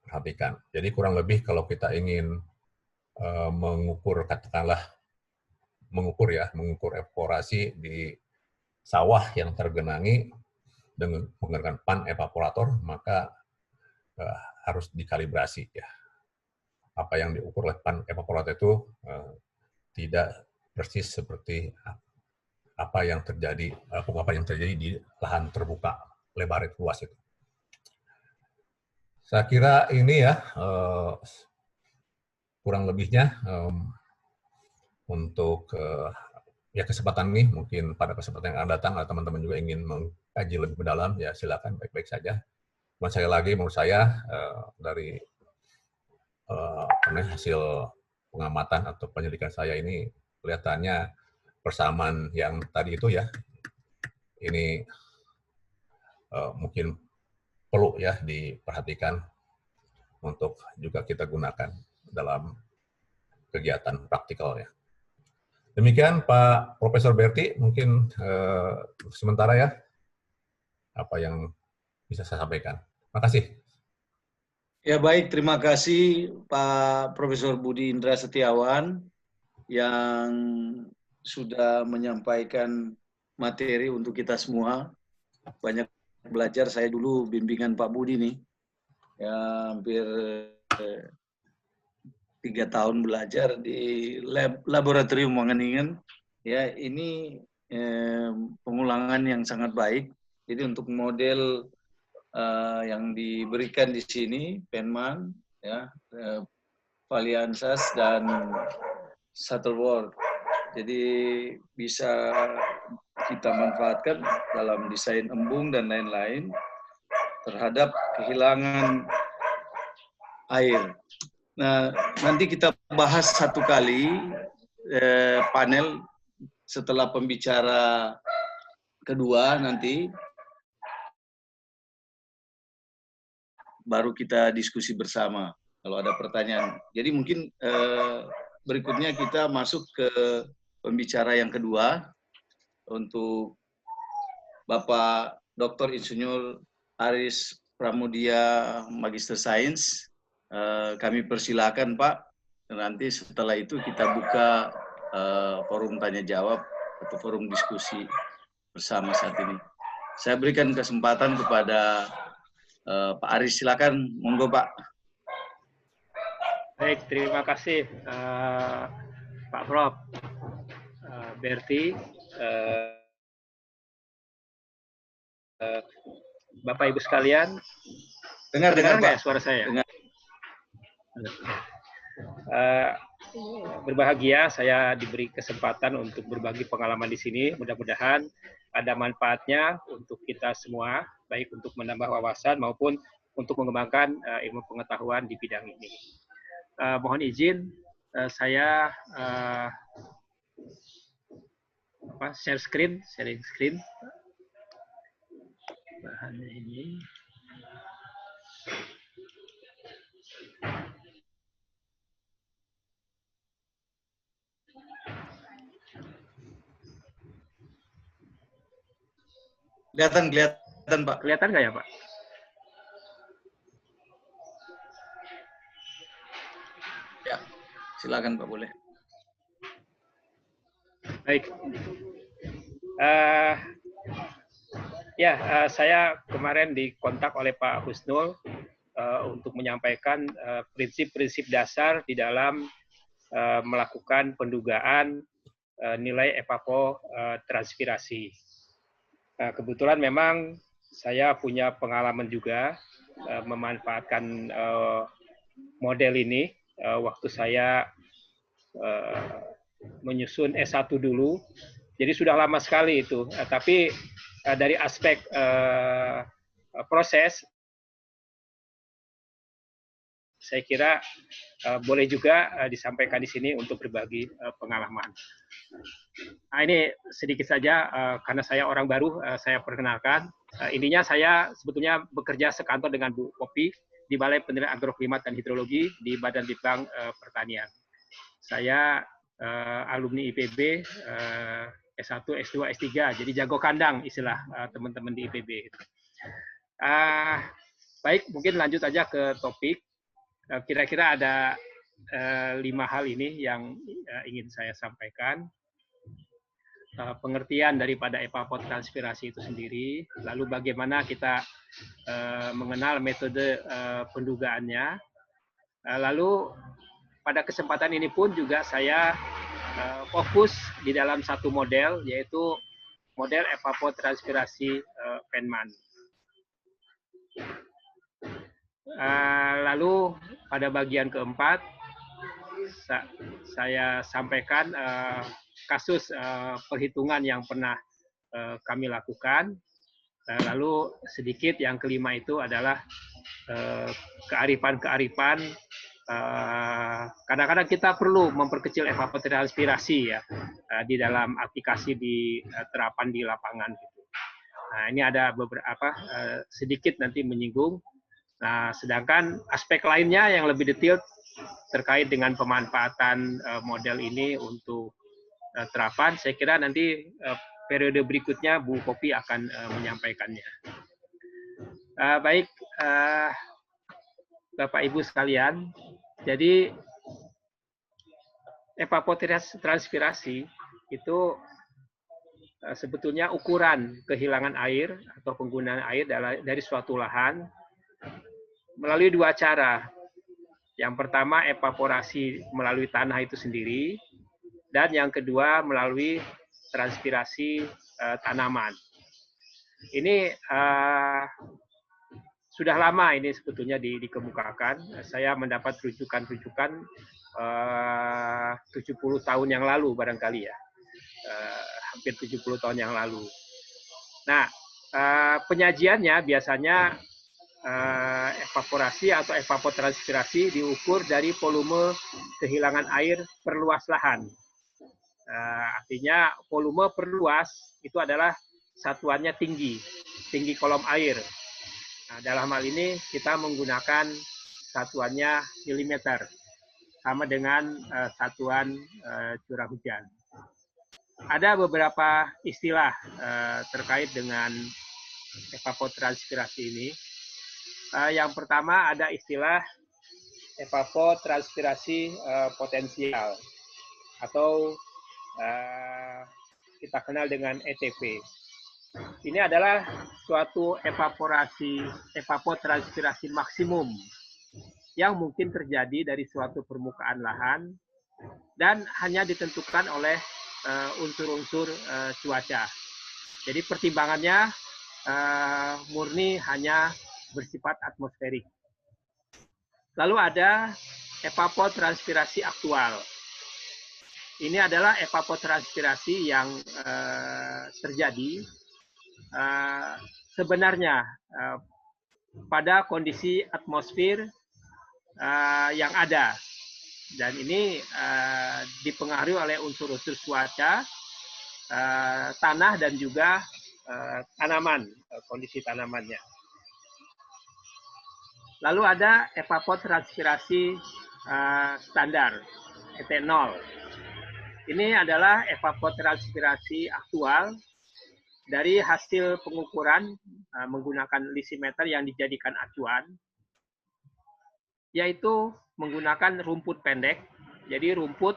perhatikan. Jadi kurang lebih kalau kita ingin mengukur, katakanlah mengukur evaporasi di sawah yang tergenangi dengan menggunakan pan evaporator, maka harus dikalibrasi ya. Apa yang diukur oleh pan evaporator itu tidak persis seperti apa yang terjadi di lahan terbuka lebar itu, luas itu. Saya kira ini ya kurang lebihnya untuk ya kesempatan ini. Mungkin pada kesempatan yang akan datang teman-teman juga ingin mengkaji lebih mendalam, ya silakan, baik-baik saja. Cuma sekali lagi menurut saya dari hasil pengamatan atau penyelidikan saya ini kelihatannya persamaan yang tadi itu ya, ini mungkin perlu ya diperhatikan untuk juga kita gunakan dalam kegiatan praktikal ya. Demikian Pak Profesor Berti, mungkin sementara ya apa yang bisa saya sampaikan. Terima kasih. Ya baik, terima kasih Pak Profesor Budi Indra Setiawan yang sudah menyampaikan materi untuk kita semua. Banyak belajar, saya dulu bimbingan Pak Budi nih, ya hampir 3 tahun belajar di laboratorium Wangeningen. Ya ini pengulangan yang sangat baik. Jadi untuk model yang diberikan di sini, Penman, ya, Valiansas dan Shuttleworth. Jadi bisa kita manfaatkan dalam desain embung dan lain-lain terhadap kehilangan air. Nah, nanti kita bahas satu kali panel setelah pembicara kedua nanti. Baru kita diskusi bersama kalau ada pertanyaan. Jadi mungkin berikutnya kita masuk ke pembicara yang kedua untuk Bapak Dr. Insinyur Aris Pramudia Magister Sains. Kami persilakan Pak. Nanti setelah itu kita buka forum tanya jawab atau forum diskusi bersama saat ini. Saya berikan kesempatan kepada Pak Aris, silakan, monggo Pak. Baik, terima kasih Pak Prof. Berti, Bapak Ibu sekalian. Dengar Pak. Suara saya. Dengar. Berbahagia saya diberi kesempatan untuk berbagi pengalaman di sini. Mudah-mudahan ada manfaatnya untuk kita semua, baik untuk menambah wawasan maupun untuk mengembangkan ilmu pengetahuan di bidang ini. Mohon izin saya sharing screen. Bahannya ini. Kelihatan Pak. Kelihatan nggak ya Pak? Ya, silakan Pak, boleh. Baik. Saya kemarin dikontak oleh Pak Husnul untuk menyampaikan prinsip-prinsip dasar di dalam melakukan pendugaan nilai evapotranspirasi. Kebetulan memang saya punya pengalaman juga memanfaatkan model ini waktu saya menyusun S1 dulu. Jadi sudah lama sekali itu. Tapi dari aspek proses, saya kira boleh juga disampaikan di sini untuk berbagi pengalaman. Nah, ini sedikit saja karena saya orang baru, saya perkenalkan. Intinya saya sebetulnya bekerja sekantor dengan Bu Popi di Balai Penelitian Agroklimat dan Hidrologi di Badan Litbang Pertanian. Saya alumni IPB S1, S2, S3, jadi jago kandang istilah teman-teman di IPB. Baik, mungkin lanjut aja ke topik. kira-kira ada 5 hal ini yang ingin saya sampaikan. Pengertian daripada evapotranspirasi itu sendiri, lalu bagaimana kita mengenal metode pendugaannya, lalu pada kesempatan ini pun juga saya fokus di dalam satu model, yaitu model evapotranspirasi Feynman. Lalu pada bagian keempat, saya sampaikan kasus perhitungan yang pernah kami lakukan. Lalu sedikit yang kelima itu adalah kearifan-kearifan. Kadang-kadang kita perlu memperkecil evapotranspirasi ya di dalam aplikasi di terapan di lapangan. Nah, ini ada beberapa sedikit nanti menyinggung. Nah, sedangkan aspek lainnya yang lebih detail terkait dengan pemanfaatan model ini untuk terapan, saya kira nanti periode berikutnya Bu Popi akan menyampaikannya. Baik, Bapak Ibu sekalian, jadi evapotranspirasi itu sebetulnya ukuran kehilangan air atau penggunaan air dari suatu lahan melalui 2 cara. Yang pertama evaporasi melalui tanah itu sendiri, dan yang kedua melalui transpirasi tanaman. Ini sudah lama ini sebetulnya dikemukakan. Saya mendapat rujukan-rujukan 70 tahun yang lalu barangkali ya, hampir 70 tahun yang lalu. Nah, penyajiannya biasanya evaporasi atau evapotranspirasi diukur dari volume kehilangan air per luas lahan. Artinya volume per luas itu adalah satuannya tinggi kolom air. Nah, dalam hal ini kita menggunakan satuannya milimeter, sama dengan satuan curah hujan. Ada beberapa istilah terkait dengan evapotranspirasi ini. Yang pertama ada istilah evapotranspirasi potensial atau kita kenal dengan ETP. Ini adalah suatu evapotranspirasi maksimum yang mungkin terjadi dari suatu permukaan lahan dan hanya ditentukan oleh unsur-unsur cuaca. Jadi pertimbangannya murni hanya bersifat atmosferik. Lalu ada evapotranspirasi aktual. Ini adalah evapotranspirasi yang terjadi sebenarnya pada kondisi atmosfer yang ada. Dan ini dipengaruhi oleh unsur-unsur cuaca, tanah, dan juga tanaman, kondisi tanamannya. Lalu ada evapotranspirasi standar, ET0. Ini adalah evapotranspirasi aktual dari hasil pengukuran menggunakan lisimeter yang dijadikan acuan, yaitu menggunakan rumput pendek, jadi rumput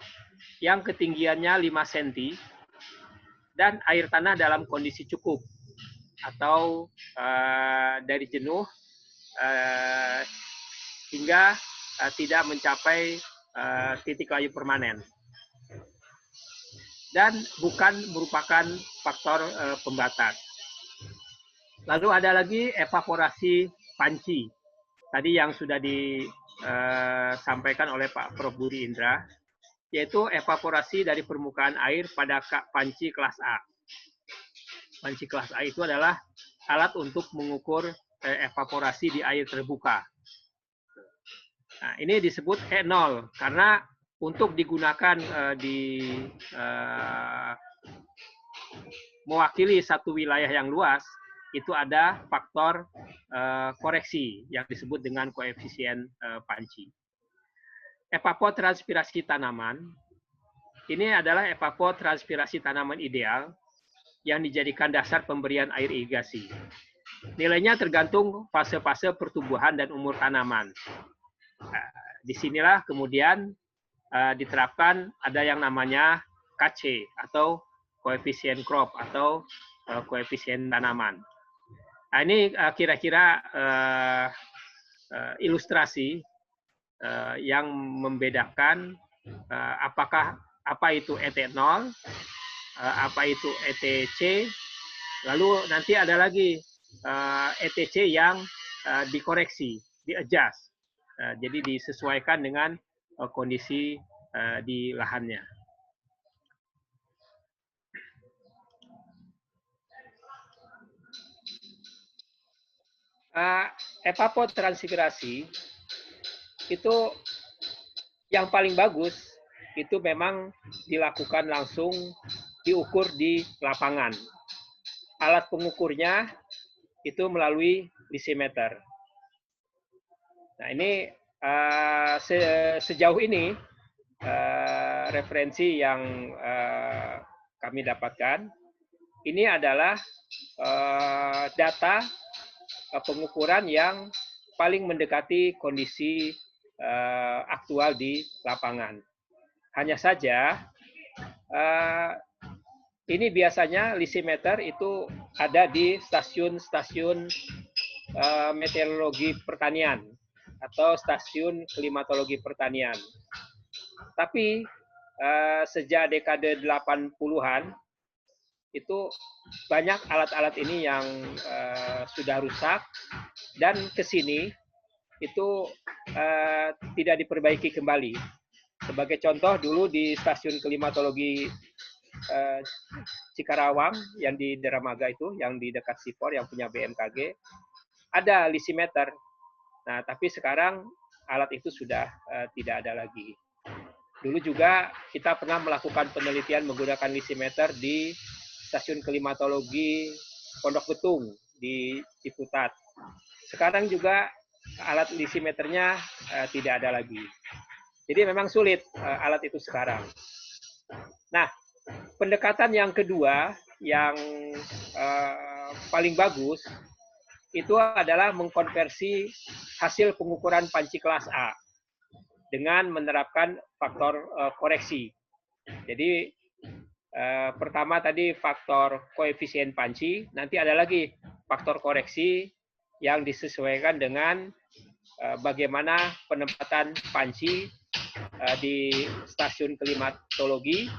yang ketinggiannya 5 cm, dan air tanah dalam kondisi cukup, atau dari jenuh hingga tidak mencapai titik layu permanen, dan bukan merupakan faktor pembatas. Lalu ada lagi evaporasi panci, tadi yang sudah disampaikan oleh Pak Prof. Budi Indra, yaitu evaporasi dari permukaan air pada panci kelas A. Panci kelas A itu adalah alat untuk mengukur evaporasi di air terbuka. Nah, ini disebut E0 karena untuk digunakan mewakili satu wilayah yang luas, itu ada faktor koreksi yang disebut dengan koefisien panci. Evapotranspirasi tanaman, ini adalah evapotranspirasi tanaman ideal yang dijadikan dasar pemberian air irigasi. Nilainya tergantung fase-fase pertumbuhan dan umur tanaman. Disinilah kemudian diterapkan ada yang namanya KC atau koefisien crop atau koefisien tanaman. Nah, ini kira-kira ilustrasi yang membedakan apa itu ET0, apa itu ETC, lalu nanti ada lagi ETC yang dikoreksi, di-adjust. Jadi disesuaikan dengan kondisi di lahannya. Evapotranspirasi itu yang paling bagus itu memang dilakukan langsung diukur di lapangan. Alat pengukurnya itu melalui lisimeter. Nah, ini sejauh ini referensi yang kami dapatkan ini adalah data pengukuran yang paling mendekati kondisi aktual di lapangan. Hanya saja ini biasanya lisimeter itu ada di stasiun-stasiun meteorologi pertanian atau stasiun klimatologi pertanian. Tapi sejak dekade 80-an itu banyak alat-alat ini yang sudah rusak dan ke sini itu tidak diperbaiki kembali. Sebagai contoh dulu di stasiun klimatologi Cikarawang yang di Deramaga itu, yang di dekat Sipor yang punya BMKG, ada lisimeter. Nah, tapi sekarang alat itu sudah tidak ada lagi. Dulu juga kita pernah melakukan penelitian menggunakan lisimeter di stasiun klimatologi Pondok Betung di Ciputat. Sekarang juga alat lisimeternya tidak ada lagi. Jadi memang sulit alat itu sekarang. Nah, pendekatan yang kedua yang paling bagus itu adalah mengkonversi hasil pengukuran panci kelas A dengan menerapkan faktor koreksi. Jadi pertama tadi faktor koefisien panci, nanti ada lagi faktor koreksi yang disesuaikan dengan bagaimana penempatan panci di stasiun klimatologi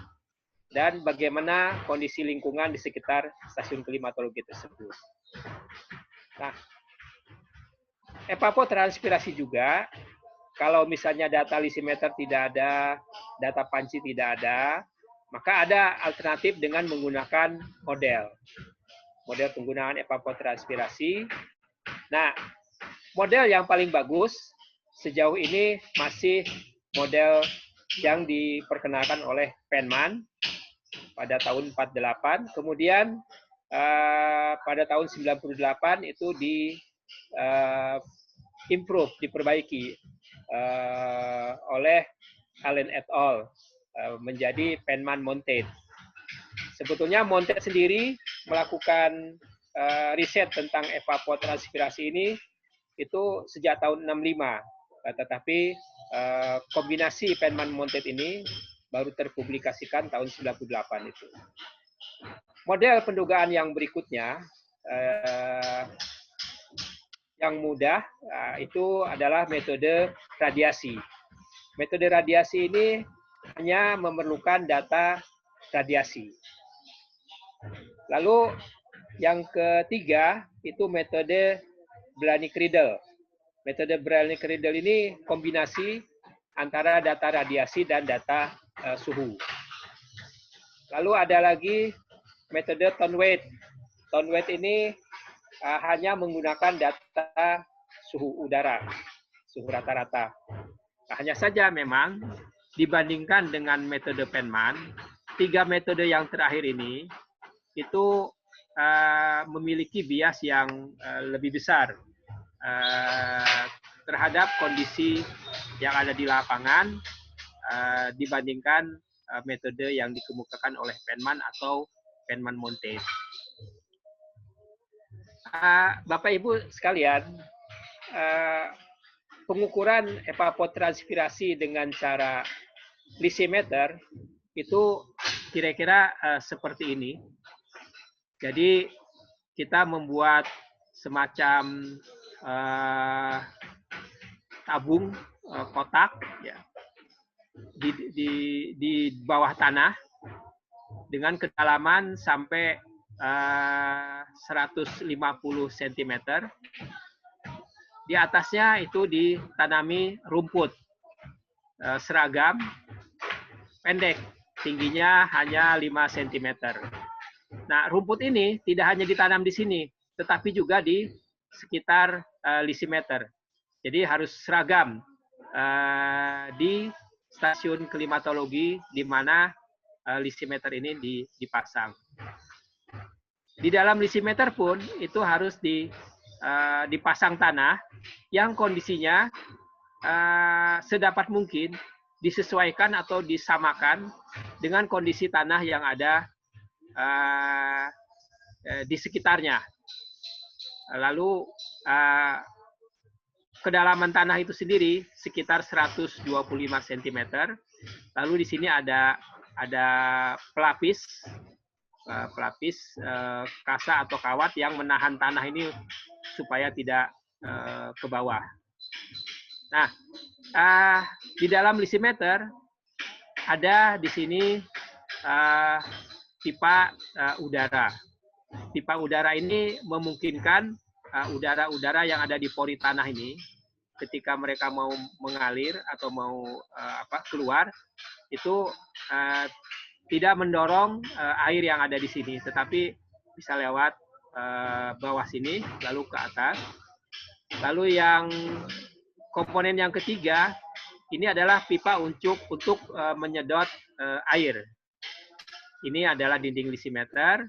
dan bagaimana kondisi lingkungan di sekitar stasiun klimatologi tersebut. Nah, evapotranspirasi juga, kalau misalnya data lisimeter tidak ada, data panci tidak ada, maka ada alternatif dengan menggunakan model penggunaan evapotranspirasi. Nah, model yang paling bagus sejauh ini masih model yang diperkenalkan oleh Penman pada tahun 48, kemudian pada tahun 98 itu improve, diperbaiki oleh Allen et al. Menjadi Penman Montet. Sebetulnya Montet sendiri melakukan riset tentang evapotranspirasi ini itu sejak tahun 65, tetapi kombinasi Penman Montet ini baru terpublikasikan tahun 98 itu. Model pendugaan yang berikutnya yang mudah itu adalah metode radiasi. Metode radiasi ini hanya memerlukan data radiasi. Lalu yang ketiga itu metode Blaney-Criddle. Metode Blaney-Criddle ini kombinasi antara data radiasi dan data suhu. Lalu ada lagi metode Thornweight. Thornweight ini hanya menggunakan data suhu udara, suhu rata-rata. Hanya saja memang dibandingkan dengan metode Penman, 3 metode yang terakhir ini itu memiliki bias yang lebih besar terhadap kondisi yang ada di lapangan dibandingkan metode yang dikemukakan oleh Penman atau Penman Montet. Bapak Ibu sekalian, pengukuran evapotranspirasi dengan cara lisimeter itu kira-kira seperti ini. Jadi kita membuat semacam tabung kotak ya, di bawah tanah dengan kedalaman sampai 150 cm. Di atasnya itu ditanami rumput seragam pendek, tingginya hanya 5 cm. Nah, rumput ini tidak hanya ditanam di sini, tetapi juga di sekitar lisimeter. Jadi harus seragam di stasiun klimatologi di mana lisimeter ini dipasang. Di dalam lisimeter pun itu harus dipasang tanah yang kondisinya sedapat mungkin disesuaikan atau disamakan dengan kondisi tanah yang ada di sekitarnya. Lalu kedalaman tanah itu sendiri sekitar 125 cm. Lalu di sini ada pelapis kasa atau kawat yang menahan tanah ini supaya tidak ke bawah. Nah, di dalam lisimeter ada di sini pipa udara. Pipa udara ini memungkinkan udara-udara yang ada di pori tanah ini ketika mereka mau mengalir atau mau keluar itu tidak mendorong air yang ada di sini, tetapi bisa lewat bawah sini lalu ke atas. Lalu yang komponen yang ketiga ini adalah pipa untuk menyedot air. Ini adalah dinding lisimeter.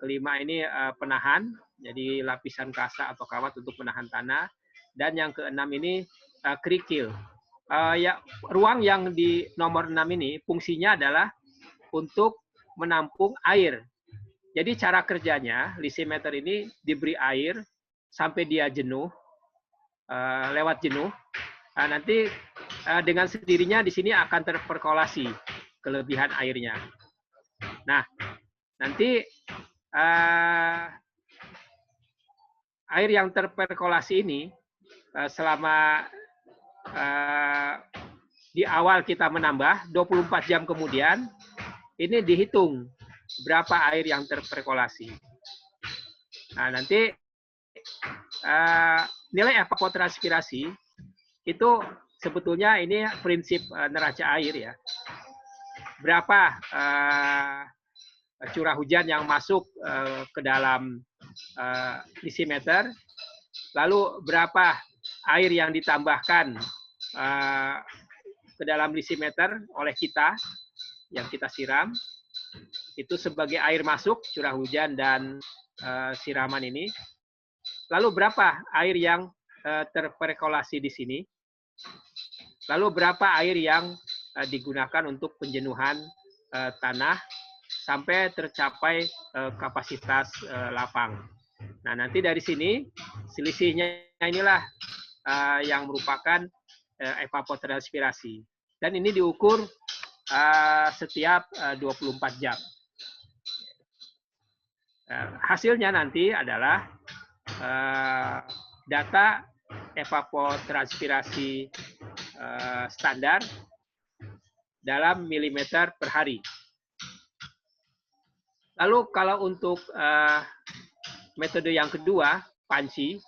Kelima ini penahan, jadi lapisan kasa atau kawat untuk menahan tanah. Dan yang keenam ini kerikil. Ruang yang di nomor 6 ini fungsinya adalah untuk menampung air. Jadi cara kerjanya lisimeter ini diberi air sampai dia jenuh, lewat jenuh. Nanti dengan sendirinya di sini akan terperkolasi kelebihan airnya. Nah, nanti air yang terperkolasi ini selama di awal kita menambah 24 jam kemudian ini dihitung berapa air yang terperkolasi. Nah, nanti nilai evapotranspirasi itu sebetulnya ini prinsip neraca air ya. Berapa curah hujan yang masuk ke dalam lisimeter, lalu berapa air yang ditambahkan ke dalam lisimeter oleh kita yang kita siram, itu sebagai air masuk curah hujan dan siraman ini. Lalu berapa air yang terperkolasi di sini? Lalu berapa air yang digunakan untuk penjenuhan tanah sampai tercapai kapasitas lapang. Nah, nanti dari sini selisihnya inilah yang merupakan evapotranspirasi. Dan ini diukur setiap 24 jam. Hasilnya nanti adalah data evapotranspirasi standar dalam milimeter per hari. Lalu kalau untuk metode yang kedua, panci,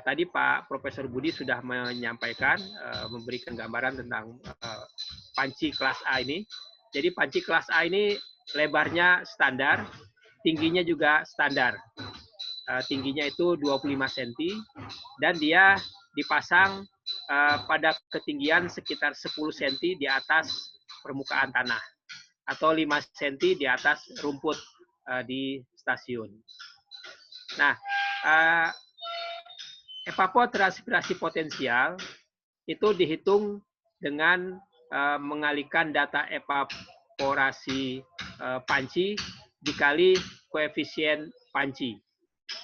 tadi Pak Profesor Budi sudah menyampaikan, memberikan gambaran tentang panci kelas A ini. Jadi panci kelas A ini lebarnya standar, tingginya juga standar. Tingginya itu 25 cm, dan dia dipasang pada ketinggian sekitar 10 cm di atas permukaan tanah, atau 5 cm di atas rumput di stasiun. Nah, evapotranspirasi potensial itu dihitung dengan mengalihkan data evaporasi panci dikali koefisien panci.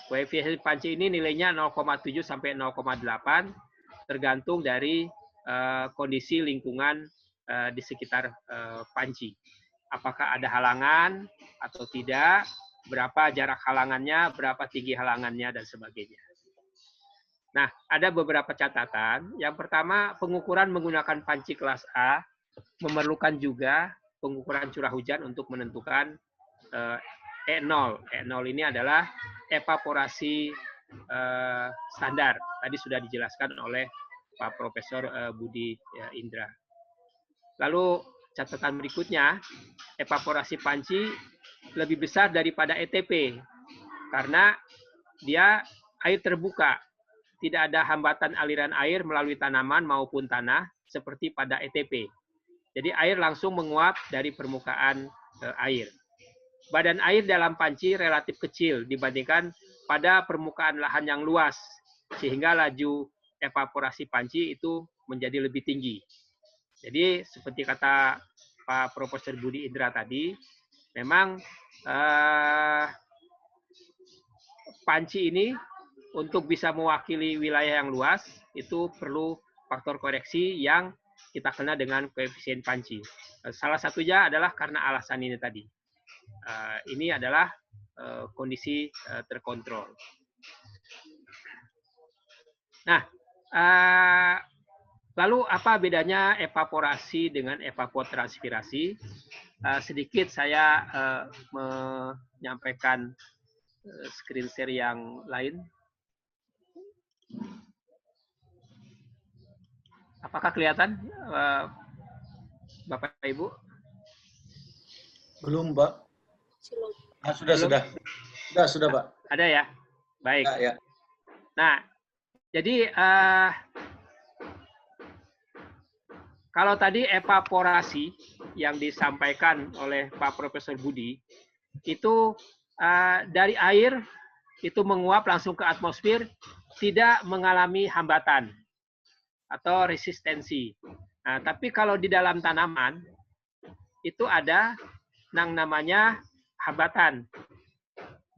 Koefisien panci ini nilainya 0,7 sampai 0,8. tergantung dari kondisi lingkungan di sekitar panci. Apakah ada halangan atau tidak, berapa jarak halangannya, berapa tinggi halangannya, dan sebagainya. Nah, ada beberapa catatan. Yang pertama, pengukuran menggunakan panci kelas A memerlukan juga pengukuran curah hujan untuk menentukan E0. E0 ini adalah evaporasi standar. Tadi sudah dijelaskan oleh Pak Profesor Budi Indra. Lalu catatan berikutnya, evaporasi panci lebih besar daripada ETP karena dia air terbuka, tidak ada hambatan aliran air melalui tanaman maupun tanah seperti pada ETP. Jadi air langsung menguap dari permukaan air. Badan air dalam panci relatif kecil dibandingkan pada permukaan lahan yang luas, sehingga laju evaporasi panci itu menjadi lebih tinggi. Jadi seperti kata Pak Profesor Budi Indra tadi, memang panci ini untuk bisa mewakili wilayah yang luas itu perlu faktor koreksi yang kita kenal dengan koefisien panci. Salah satunya adalah karena alasan ini tadi. Ini adalah kondisi terkontrol. Nah, lalu apa bedanya evaporasi dengan evapotranspirasi? Sedikit saya menyampaikan screen share yang lain. Apakah kelihatan, Bapak Ibu? Belum, Pak. Sudah, Pak. Ada ya? Baik. Ya. Nah, jadi kalau tadi evaporasi yang disampaikan oleh Pak Profesor Budi, itu dari air itu menguap langsung ke atmosfer, tidak mengalami hambatan atau resistensi. Nah, tapi kalau di dalam tanaman, itu ada yang namanya hambatan.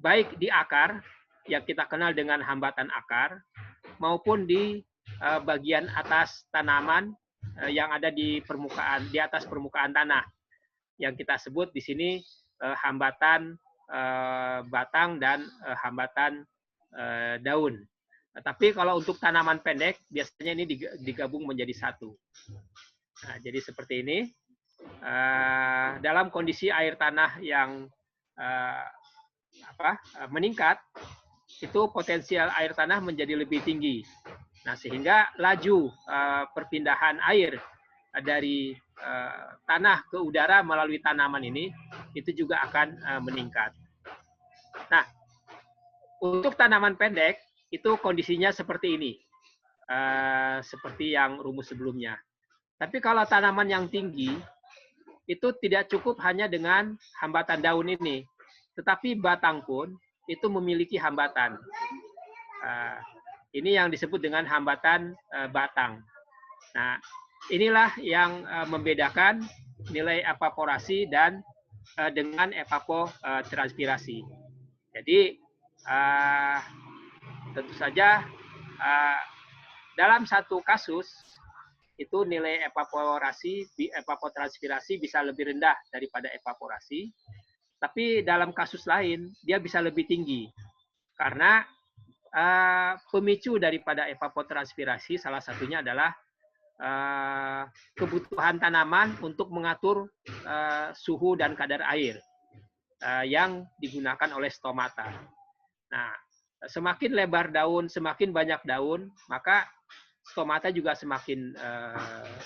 Baik di akar, yang kita kenal dengan hambatan akar, maupun di bagian atas tanaman yang ada di permukaan, di atas permukaan tanah, yang kita sebut di sini hambatan batang dan hambatan daun. Tapi kalau untuk tanaman pendek, biasanya ini digabung menjadi satu. Nah, jadi seperti ini. Dalam kondisi air tanah yang meningkat, itu potensial air tanah menjadi lebih tinggi. Nah, sehingga laju perpindahan air dari tanah ke udara melalui tanaman ini itu juga akan meningkat. Nah, untuk tanaman pendek itu kondisinya seperti ini, seperti yang rumus sebelumnya. Tapi kalau tanaman yang tinggi itu tidak cukup hanya dengan hambatan daun ini, tetapi batang pun itu memiliki hambatan. Ini yang disebut dengan hambatan batang. Nah, inilah yang membedakan nilai evaporasi dan dengan evapotranspirasi. Jadi tentu saja dalam satu kasus itu nilai evapotranspirasi bisa lebih rendah daripada evaporasi, tapi dalam kasus lain dia bisa lebih tinggi karena pemicu daripada evapotranspirasi salah satunya adalah kebutuhan tanaman untuk mengatur suhu dan kadar air yang digunakan oleh stomata. Nah, semakin lebar daun, semakin banyak daun, maka stomata juga semakin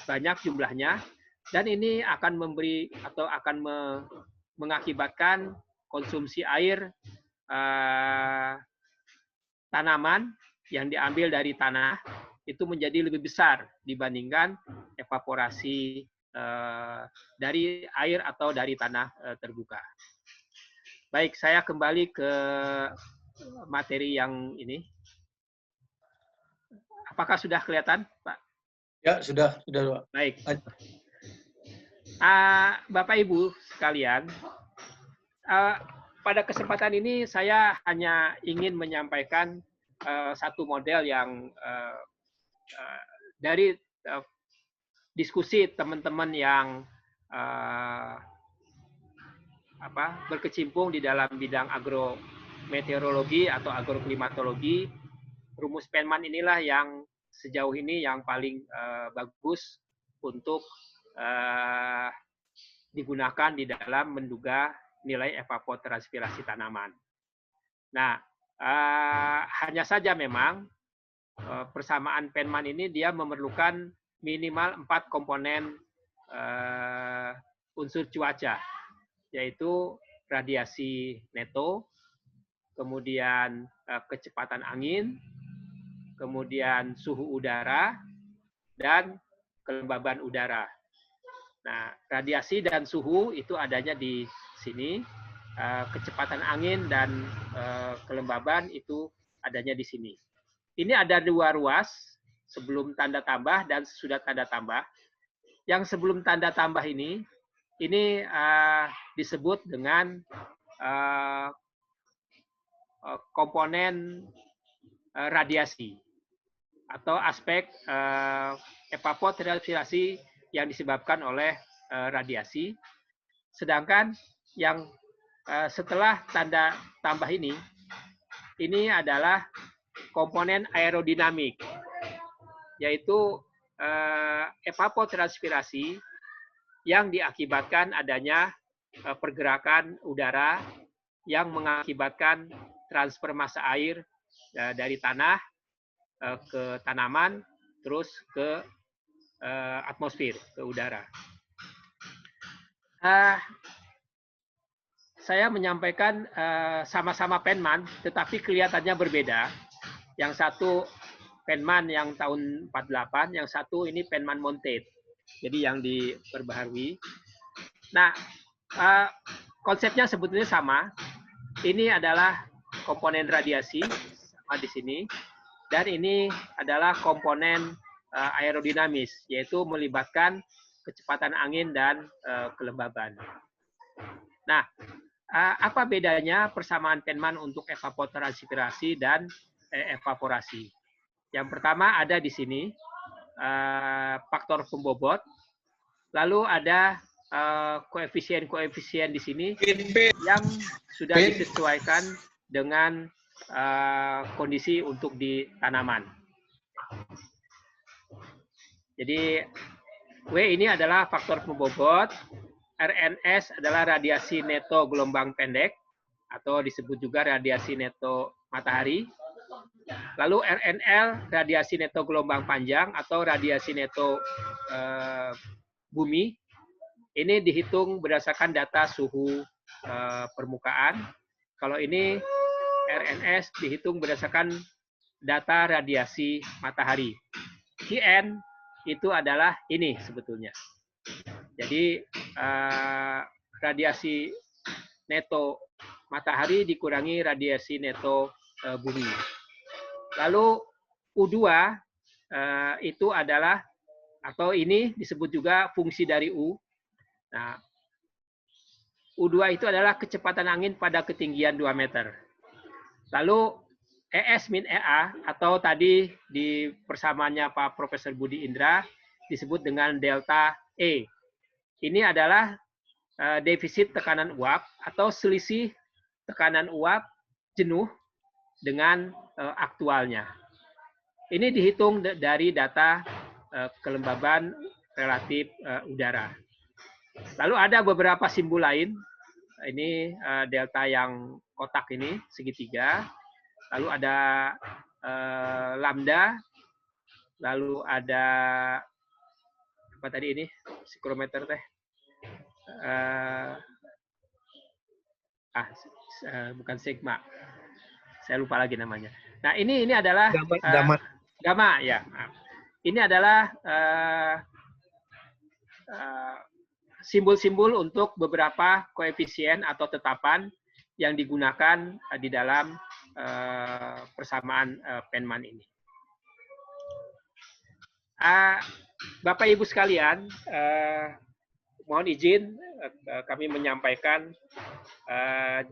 banyak jumlahnya, dan ini akan memberi atau akan mengakibatkan konsumsi air tanaman yang diambil dari tanah itu menjadi lebih besar dibandingkan evaporasi dari air atau dari tanah terbuka. Baik, saya kembali ke materi yang ini. Apakah sudah kelihatan, Pak? Ya, sudah, Pak. Baik. Bapak Ibu sekalian, pada kesempatan ini saya hanya ingin menyampaikan satu model yang dari diskusi teman-teman yang berkecimpung di dalam bidang agrometeorologi atau agroklimatologi, rumus Penman inilah yang sejauh ini yang paling bagus untuk digunakan di dalam menduga nilai evapotranspirasi tanaman. Nah, hanya saja memang persamaan Penman ini dia memerlukan minimal 4 komponen unsur cuaca, yaitu radiasi neto, kemudian kecepatan angin, kemudian suhu udara, dan kelembaban udara. Nah, radiasi dan suhu itu adanya di sini, kecepatan angin dan kelembaban itu adanya di sini. Ini ada 2 ruas, sebelum tanda tambah dan sesudah tanda tambah. Yang sebelum tanda tambah ini disebut dengan komponen radiasi atau aspek evapotranspirasi yang disebabkan oleh radiasi. Sedangkan yang setelah tanda tambah ini adalah komponen aerodinamik, yaitu evapotranspirasi yang diakibatkan adanya pergerakan udara yang mengakibatkan transfer massa air dari tanah ke tanaman, terus ke atmosfer, ke udara. Saya menyampaikan sama-sama Penman, tetapi kelihatannya berbeda. Yang satu Penman yang tahun 48, yang satu ini Penman Mounted. Jadi yang diperbaharui. Nah, konsepnya sebetulnya sama. Ini adalah komponen radiasi sama di sini, dan ini adalah komponen aerodinamis, yaitu melibatkan kecepatan angin dan kelembaban. Nah, apa bedanya persamaan Penman untuk evapotranspirasi dan evaporasi? Yang pertama ada di sini faktor pembobot, lalu ada koefisien-koefisien di sini yang sudah disesuaikan dengan kondisi untuk di tanaman. Jadi W ini adalah faktor pembobot, RNS adalah radiasi neto gelombang pendek atau disebut juga radiasi neto matahari. Lalu RNL radiasi neto gelombang panjang atau radiasi neto bumi. Ini dihitung berdasarkan data suhu permukaan. Kalau ini RNS dihitung berdasarkan data radiasi matahari. Qn itu adalah ini sebetulnya. Jadi radiasi neto matahari dikurangi radiasi neto bumi. Lalu U2 itu adalah, atau ini disebut juga fungsi dari U. Nah, U2 itu adalah kecepatan angin pada ketinggian 2 meter. Lalu ES min EA atau tadi di persamaannya Pak Profesor Budi Indra disebut dengan delta E. Ini adalah defisit tekanan uap atau selisih tekanan uap jenuh dengan aktualnya. Ini dihitung dari data kelembaban relatif udara. Lalu ada beberapa simbol lain. Ini delta yang kotak ini segitiga. Lalu ada lambda. Lalu ada apa tadi ini? Sikrometer teh. Bukan sigma. Saya lupa lagi namanya. Nah, ini adalah gamma ya. Ini adalah simbol-simbol untuk beberapa koefisien atau tetapan yang digunakan di dalam persamaan Penman ini. Bapak Ibu sekalian, mohon izin kami menyampaikan.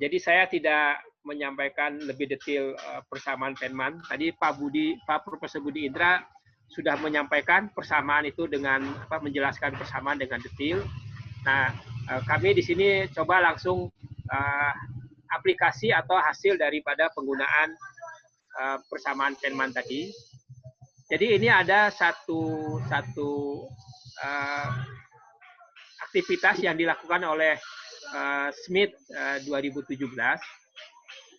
Jadi saya tidak menyampaikan lebih detail persamaan Penman. Tadi Pak Profesor Budi Indra sudah menyampaikan persamaan itu dengan menjelaskan persamaan dengan detail. Nah, kami di sini coba langsung aplikasi atau hasil daripada penggunaan persamaan Feynman tadi. Jadi ini ada satu aktivitas yang dilakukan oleh Smith 2017.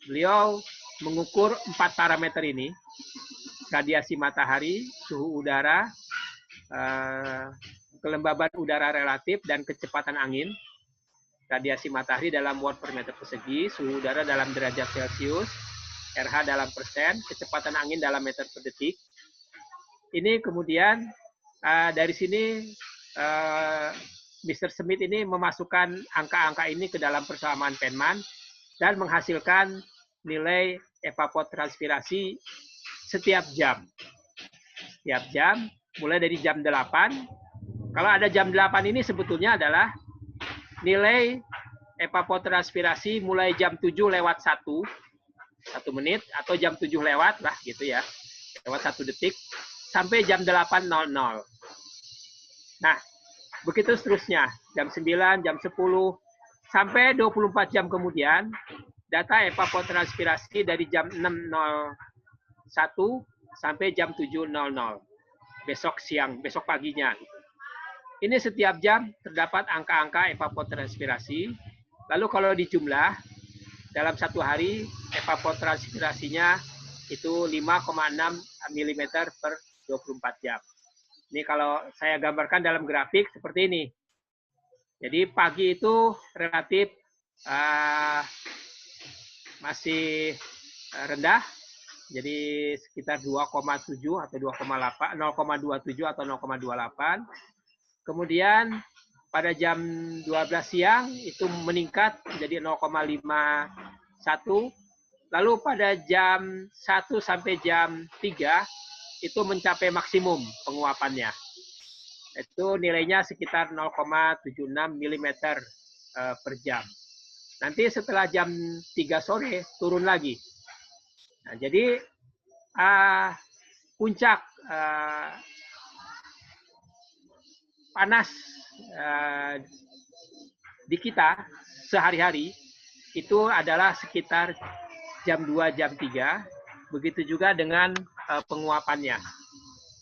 Beliau mengukur 4 parameter ini: radiasi matahari, suhu udara, kelembaban udara relatif, dan kecepatan angin. Radiasi matahari dalam watt per meter persegi, suhu udara dalam derajat Celcius, RH dalam persen, kecepatan angin dalam meter per detik. Ini kemudian dari sini Mr. Smith ini memasukkan angka-angka ini ke dalam persamaan Feynman dan menghasilkan nilai evapotranspirasi setiap jam. Setiap jam, mulai dari jam 8. Kalau ada jam 8 ini sebetulnya adalah nilai evapotranspirasi mulai jam 7 lewat 1 menit, atau jam 7 lewat lah gitu ya, lewat 1 detik, sampai jam 8.00. Nah, begitu seterusnya, jam 9, jam 10, sampai 24 jam kemudian, data evapotranspirasi dari jam 6.01 sampai jam 7.00. Besok siang, besok paginya. Ini setiap jam terdapat angka-angka evapotranspirasi. Lalu kalau dijumlah, dalam satu hari evapotranspirasinya itu 5,6 mm per 24 jam. Ini kalau saya gambarkan dalam grafik seperti ini. Jadi pagi itu relatif masih rendah, jadi sekitar 2,7 atau 2,8, 0,27 atau 0,28. Kemudian pada jam 12 siang itu meningkat menjadi 0,51. Lalu pada jam 1 sampai jam 3 itu mencapai maksimum penguapannya. Itu nilainya sekitar 0,76 mm per jam. Nanti setelah jam 3 sore turun lagi. Nah, jadi puncak panas di kita sehari-hari itu adalah sekitar jam 2, jam 3. Begitu juga dengan penguapannya.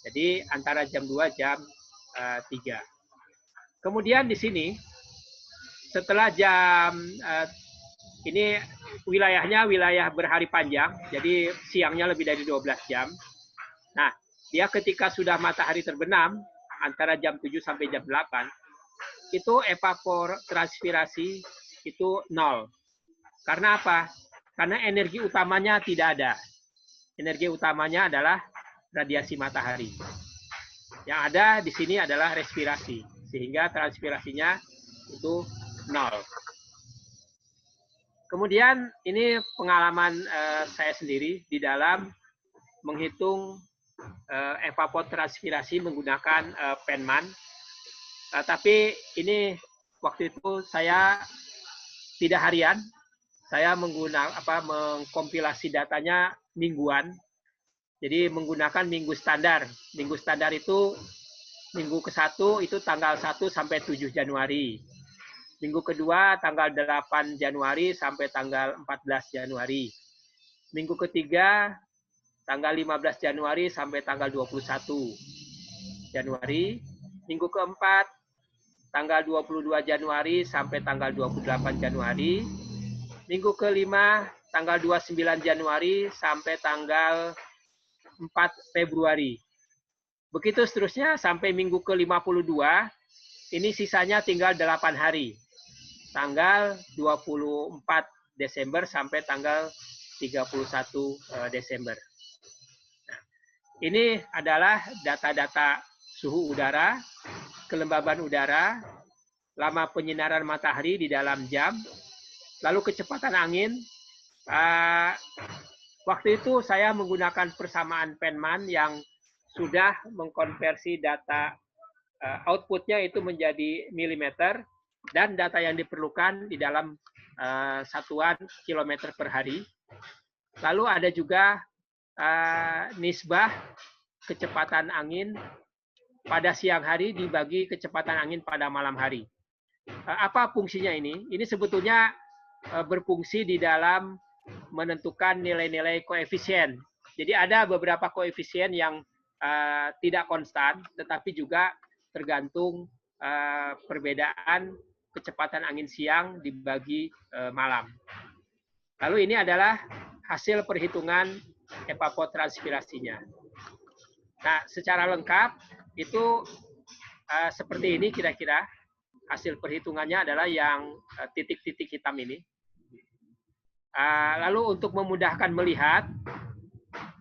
Jadi antara jam 2, jam 3. Kemudian di sini setelah jam ini wilayahnya wilayah berhari panjang, jadi siangnya lebih dari 12 jam. Nah, dia ketika sudah matahari terbenam antara jam 7 sampai jam 8, itu evapotranspirasi itu 0. Karena apa? Karena energi utamanya tidak ada. Energi utamanya adalah radiasi matahari. Yang ada di sini adalah respirasi, sehingga transpirasinya itu 0. Kemudian ini pengalaman saya sendiri di dalam menghitung evapotranspirasi menggunakan Feynman. Tapi ini waktu itu saya tidak harian, saya mengkompilasi datanya mingguan. Jadi menggunakan minggu standar. Minggu standar itu minggu ke-1 itu tanggal 1 sampai 7 Januari. Minggu kedua tanggal 8 Januari sampai tanggal 14 Januari. Minggu ketiga tanggal 15 Januari sampai tanggal 21 Januari. Minggu keempat tanggal 22 Januari sampai tanggal 28 Januari. Minggu kelima tanggal 29 Januari sampai tanggal 4 Februari. Begitu seterusnya sampai minggu ke-52, ini sisanya tinggal 8 hari. Tanggal 24 Desember sampai tanggal 31 Desember. Nah, ini adalah data-data suhu udara, kelembaban udara, lama penyinaran matahari di dalam jam, lalu kecepatan angin. Waktu itu saya menggunakan persamaan Feynman yang sudah mengkonversi data outputnya itu menjadi milimeter dan data yang diperlukan di dalam satuan kilometer per hari. Lalu ada juga nisbah kecepatan angin pada siang hari dibagi kecepatan angin pada malam hari. Apa fungsinya ini? Ini sebetulnya berfungsi di dalam menentukan nilai-nilai koefisien. Jadi ada beberapa koefisien yang tidak konstan, tetapi juga tergantung perbedaan kecepatan angin siang dibagi malam. Lalu ini adalah hasil perhitungan evapotranspirasinya. Nah, secara lengkap itu seperti ini kira-kira. Hasil perhitungannya adalah yang titik-titik hitam ini. Lalu untuk memudahkan melihat,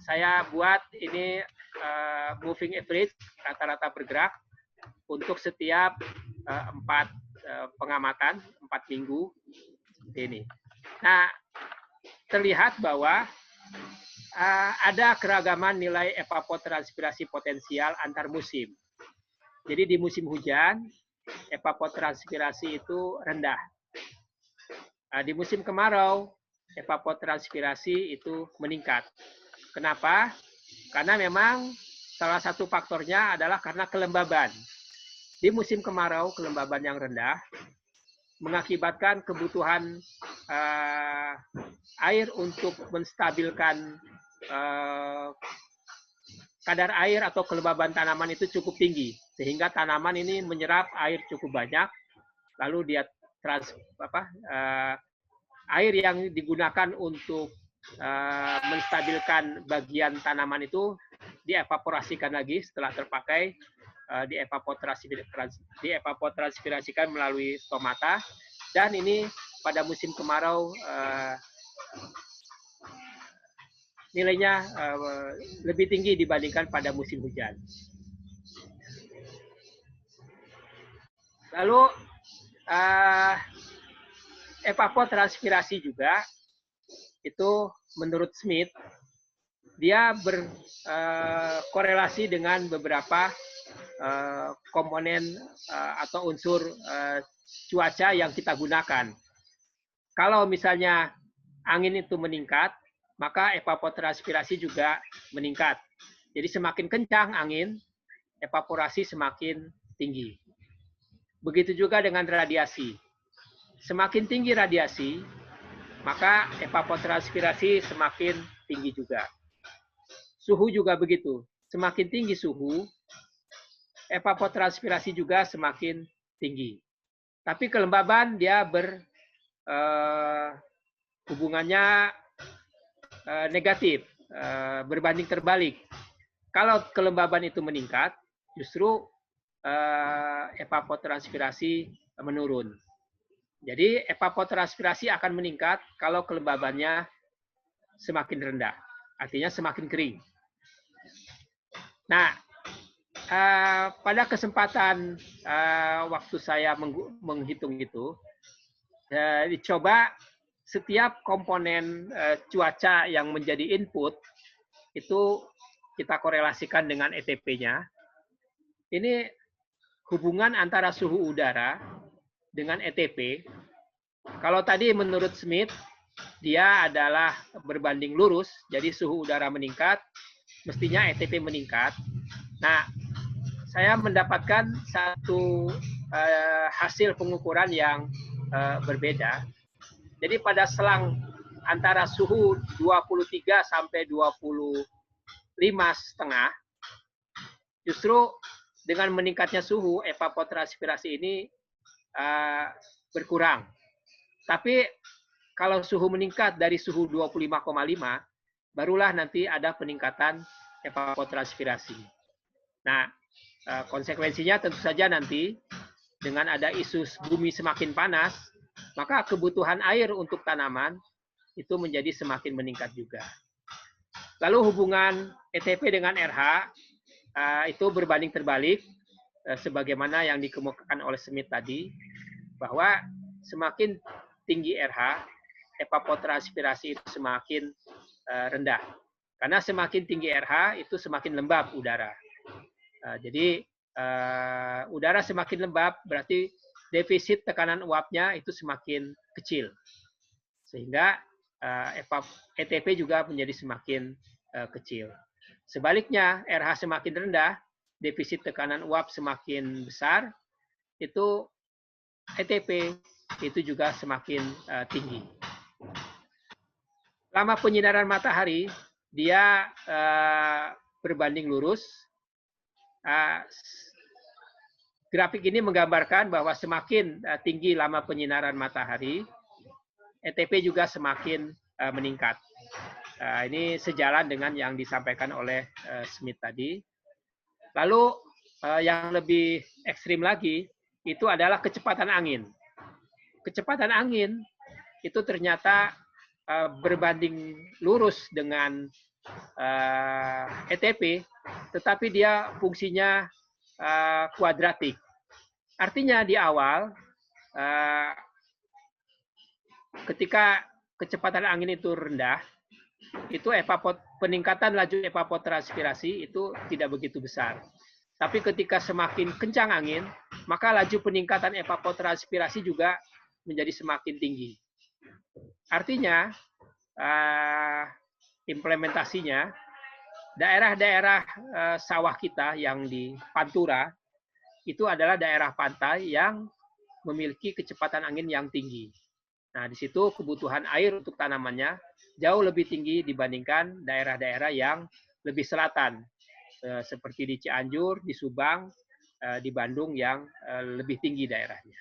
saya buat ini moving average, rata-rata bergerak, untuk setiap 4 pengamatan, 4 minggu, seperti ini. Nah, terlihat bahwa ada keragaman nilai evapotranspirasi potensial antar musim. Jadi di musim hujan, evapotranspirasi itu rendah. Di musim kemarau, evapotranspirasi itu meningkat. Kenapa? Karena memang salah satu faktornya adalah karena kelembaban. Di musim kemarau, kelembaban yang rendah mengakibatkan kebutuhan air untuk menstabilkan kadar air atau kelembaban tanaman itu cukup tinggi, sehingga tanaman ini menyerap air cukup banyak, lalu dia air yang digunakan untuk menstabilkan bagian tanaman itu dievaporasikan lagi setelah terpakai, dievapotransspirasikan melalui stomata, dan ini pada musim kemarau nilainya lebih tinggi dibandingkan pada musim hujan. Lalu evapotranspirasi juga itu menurut Smith dia berkorelasi dengan beberapa komponen atau unsur cuaca yang kita gunakan. Kalau misalnya angin itu meningkat, maka evapotranspirasi juga meningkat. Jadi semakin kencang angin, evaporasi semakin tinggi. Begitu juga dengan radiasi. Semakin tinggi radiasi, maka evapotranspirasi semakin tinggi juga. Suhu juga begitu. Semakin tinggi suhu, evapotranspirasi juga semakin tinggi. Tapi kelembaban dia hubungannya negatif, berbanding terbalik. Kalau kelembaban itu meningkat, justru evapotranspirasi menurun. Jadi evapotranspirasi akan meningkat kalau kelembabannya semakin rendah, artinya semakin kering. Nah, pada kesempatan waktu saya menghitung itu, dicoba setiap komponen cuaca yang menjadi input itu kita korelasikan dengan ETP-nya. Ini hubungan antara suhu udara dengan ETP. Kalau tadi menurut Smith, dia adalah berbanding lurus, jadi suhu udara meningkat, mestinya ETP meningkat. Nah, saya mendapatkan satu hasil pengukuran yang berbeda. Jadi pada selang antara suhu 23 sampai 25,5, justru dengan meningkatnya suhu, evapotranspirasi ini berkurang. Tapi kalau suhu meningkat dari suhu 25,5, barulah nanti ada peningkatan evapotranspirasi. Nah, konsekuensinya tentu saja nanti dengan ada isu bumi semakin panas, maka kebutuhan air untuk tanaman itu menjadi semakin meningkat juga. Lalu hubungan ETP dengan RH itu berbanding terbalik, sebagaimana yang dikemukakan oleh Smith tadi, bahwa semakin tinggi RH, evapotranspirasi itu semakin rendah. Karena semakin tinggi RH itu semakin lembab udara. Jadi udara semakin lembab berarti defisit tekanan uapnya itu semakin kecil. Sehingga ETP juga menjadi semakin kecil. Sebaliknya, RH semakin rendah, defisit tekanan uap semakin besar, itu ETP itu juga semakin tinggi. Lama penyinaran matahari, dia berbanding lurus. Grafik ini menggambarkan bahwa semakin tinggi lama penyinaran matahari, ETP juga semakin meningkat. Ini sejalan dengan yang disampaikan oleh Smith tadi. Lalu yang lebih ekstrim lagi, itu adalah kecepatan angin. Kecepatan angin itu ternyata berbanding lurus dengan ETP, tetapi dia fungsinya kuadratik. Artinya di awal, ketika kecepatan angin itu rendah, itu peningkatan laju evapotranspirasi itu tidak begitu besar. Tapi ketika semakin kencang angin, maka laju peningkatan evapotranspirasi juga menjadi semakin tinggi. Artinya, implementasinya, daerah-daerah sawah kita yang di Pantura, itu adalah daerah pantai yang memiliki kecepatan angin yang tinggi. Nah, di situ kebutuhan air untuk tanamannya jauh lebih tinggi dibandingkan daerah-daerah yang lebih selatan, seperti di Cianjur, di Subang, di Bandung yang lebih tinggi daerahnya.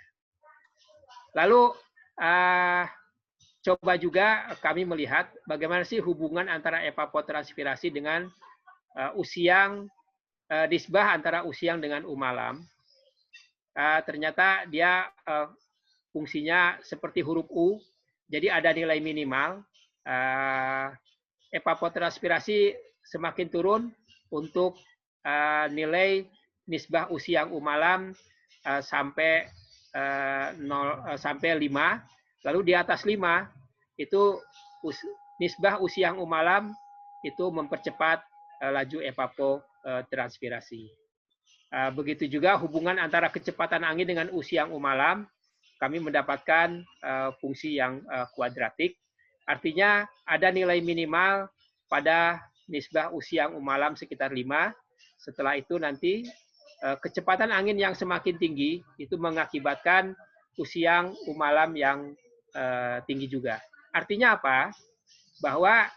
Lalu, coba juga kami melihat bagaimana sih hubungan antara evapotranspirasi dengan usiang, nisbah antara usiang dengan umalam. Ternyata dia fungsinya seperti huruf U, jadi ada nilai minimal. Evapotranspirasi semakin turun untuk nilai nisbah usiang umalam sampai 5. Lalu di atas 5 itu nisbah usiang umalam itu mempercepat laju evapotranspirasi. Begitu juga hubungan antara kecepatan angin dengan usiang umalam, kami mendapatkan fungsi yang kuadratik. Artinya ada nilai minimal pada nisbah usiang umalam sekitar 5. Setelah itu nanti kecepatan angin yang semakin tinggi itu mengakibatkan usiang umalam yang tinggi juga. Artinya apa? Bahwa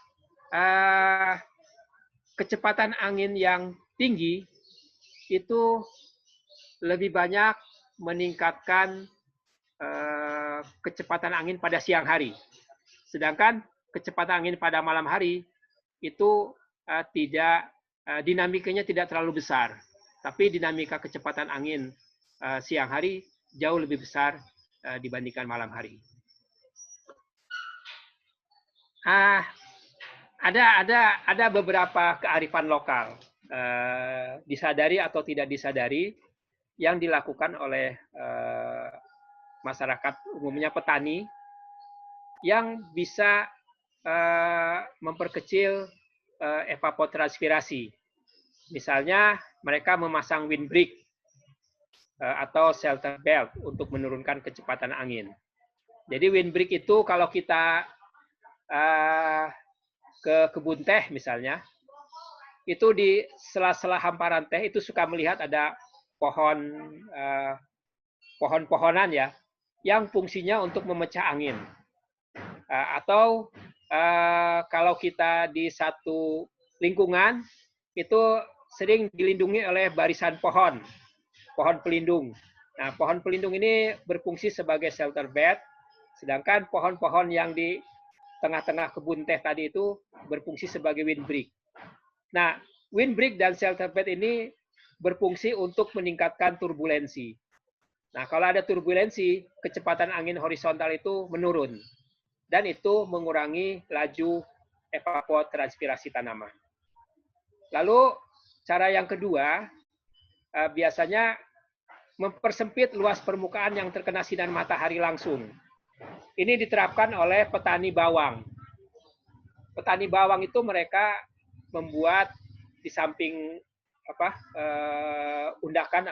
kecepatan angin yang tinggi itu lebih banyak meningkatkan kecepatan angin pada siang hari. Sedangkan kecepatan angin pada malam hari itu dinamikanya tidak terlalu besar. Tapi dinamika kecepatan angin siang hari jauh lebih besar dibandingkan malam hari. Ada beberapa kearifan lokal, disadari atau tidak disadari, yang dilakukan oleh masyarakat umumnya petani yang bisa memperkecil evapotranspirasi. Misalnya mereka memasang windbreak atau shelter belt untuk menurunkan kecepatan angin. Jadi windbreak itu kalau kita ke kebun teh misalnya, itu di sela-sela hamparan teh itu suka melihat ada pohon-pohonan ya, yang fungsinya untuk memecah angin. Atau kalau kita di satu lingkungan itu sering dilindungi oleh barisan pohon pelindung. Nah, pohon pelindung ini berfungsi sebagai shelter bed, sedangkan pohon-pohon yang di tengah-tengah kebun teh tadi itu berfungsi sebagai windbreak. Nah, windbreak dan shelter bed ini berfungsi untuk meningkatkan turbulensi. Nah, kalau ada turbulensi, kecepatan angin horizontal itu menurun. Dan itu mengurangi laju evapotranspirasi tanaman. Lalu, cara yang kedua, biasanya mempersempit luas permukaan yang terkena sinar matahari langsung. Ini diterapkan oleh petani bawang. Petani bawang itu mereka membuat di samping undakan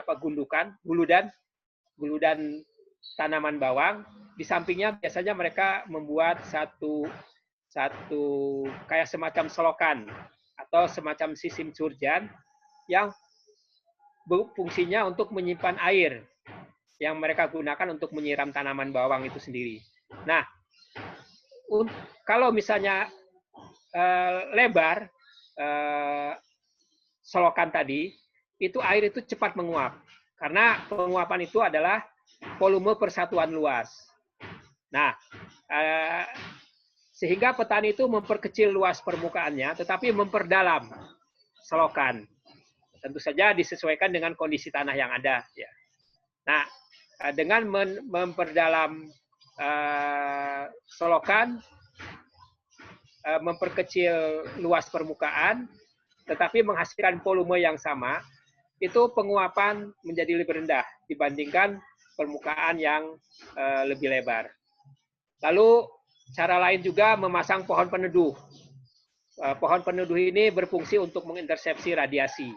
guludan tanaman bawang. Di sampingnya biasanya mereka membuat satu kayak semacam selokan atau semacam sistem surjan yang fungsinya untuk menyimpan air yang mereka gunakan untuk menyiram tanaman bawang itu sendiri. Nah, kalau misalnya lebar selokan tadi, itu air itu cepat menguap. Karena penguapan itu adalah volume persatuan luas. Nah, sehingga petani itu memperkecil luas permukaannya, tetapi memperdalam selokan. Tentu saja disesuaikan dengan kondisi tanah yang ada. Ya. Nah, dengan memperdalam selokan, memperkecil luas permukaan, tetapi menghasilkan volume yang sama, itu penguapan menjadi lebih rendah dibandingkan permukaan yang lebih lebar. Lalu cara lain juga memasang pohon peneduh. Pohon peneduh ini berfungsi untuk mengintersepsi radiasi.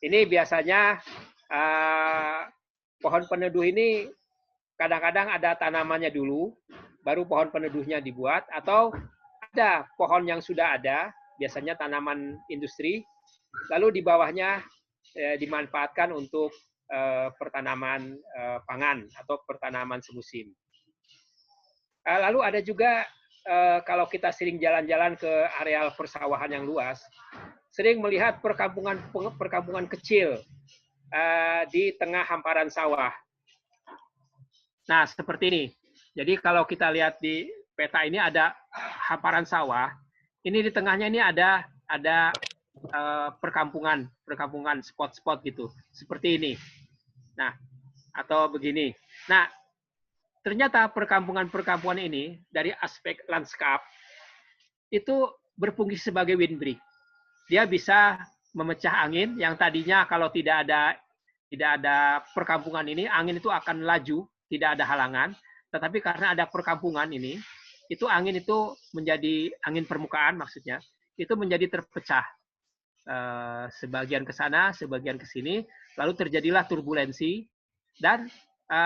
Ini biasanya pohon peneduh ini kadang-kadang ada tanamannya dulu, baru pohon peneduhnya dibuat, atau ada pohon yang sudah ada, biasanya tanaman industri, lalu di bawahnya dimanfaatkan untuk pertanaman pangan atau pertanaman semusim. Lalu ada juga kalau kita sering jalan-jalan ke areal persawahan yang luas, sering melihat perkampungan kecil di tengah hamparan sawah. Nah, seperti ini. Jadi kalau kita lihat di peta ini ada hamparan sawah. Ini di tengahnya ini ada perkampungan spot-spot gitu. Seperti ini. Nah, atau begini. Nah, ternyata perkampungan ini dari aspek lanskap itu berfungsi sebagai windbreak. Dia bisa memecah angin yang tadinya kalau tidak ada perkampungan ini, angin itu akan laju, tidak ada halangan. Tetapi karena ada perkampungan ini, itu angin itu menjadi angin permukaan maksudnya, itu menjadi terpecah. Sebagian ke sana, sebagian ke sini, lalu terjadilah turbulensi dan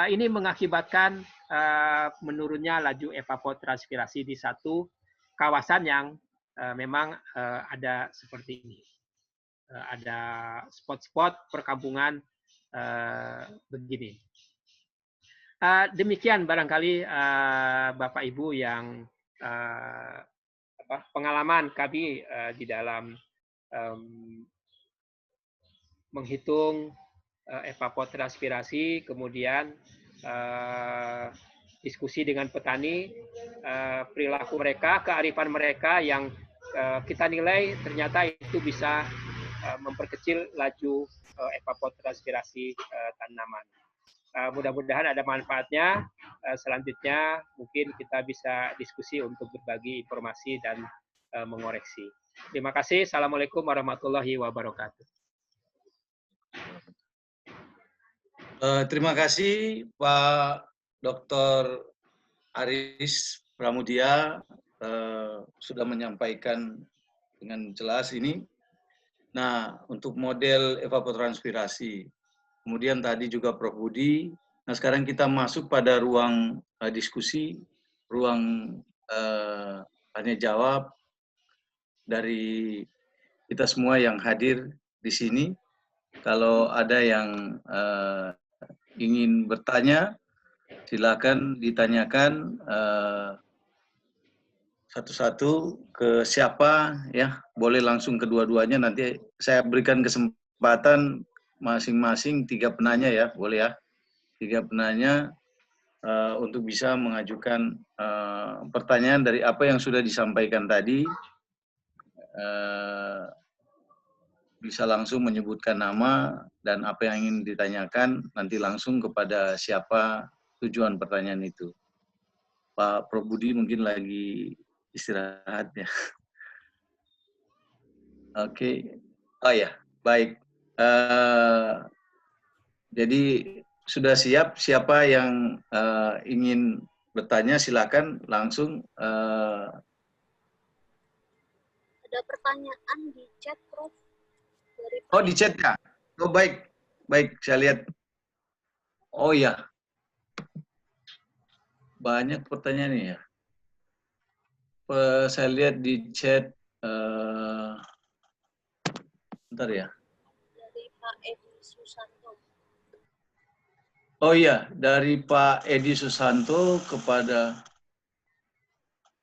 ini mengakibatkan menurunnya laju evapotranspirasi di satu kawasan yang memang ada seperti ini. Ada spot-spot perkampungan begini. Demikian barangkali Bapak Ibu yang pengalaman kami di dalam menghitung evapotranspirasi, kemudian diskusi dengan petani, perilaku mereka, kearifan mereka yang kita nilai ternyata itu bisa memperkecil laju evapotranspirasi tanaman. Mudah-mudahan ada manfaatnya. Selanjutnya mungkin kita bisa diskusi untuk berbagi informasi dan mengoreksi. Terima kasih. Assalamualaikum warahmatullahi wabarakatuh. Terima kasih Pak Dr. Aris Pramudia sudah menyampaikan dengan jelas ini. Nah, untuk model evapotranspirasi, kemudian tadi juga Prof. Budi. Nah, sekarang kita masuk pada ruang diskusi, ruang tanya jawab dari kita semua yang hadir di sini. Kalau ada yang ingin bertanya, silakan ditanyakan satu-satu ke siapa ya, boleh langsung kedua-duanya. Nanti saya berikan kesempatan masing-masing 3 penanya ya, boleh ya, 3 penanya untuk bisa mengajukan pertanyaan dari apa yang sudah disampaikan tadi. Bisa langsung menyebutkan nama dan apa yang ingin ditanyakan, nanti langsung kepada siapa tujuan pertanyaan itu. Pak Prof. Budi mungkin lagi istirahat ya. Oke. Oh ya, baik. Jadi sudah siap, siapa yang ingin bertanya silakan langsung. Ada pertanyaan di chat, Prof. Oh, di chat ya? Oh, baik. Baik, saya lihat. Oh ya. Banyak pertanyaan ya. Saya lihat di chat Bentar ya. Dari Pak Edi Susanto. Oh iya, dari Pak Edi Susanto kepada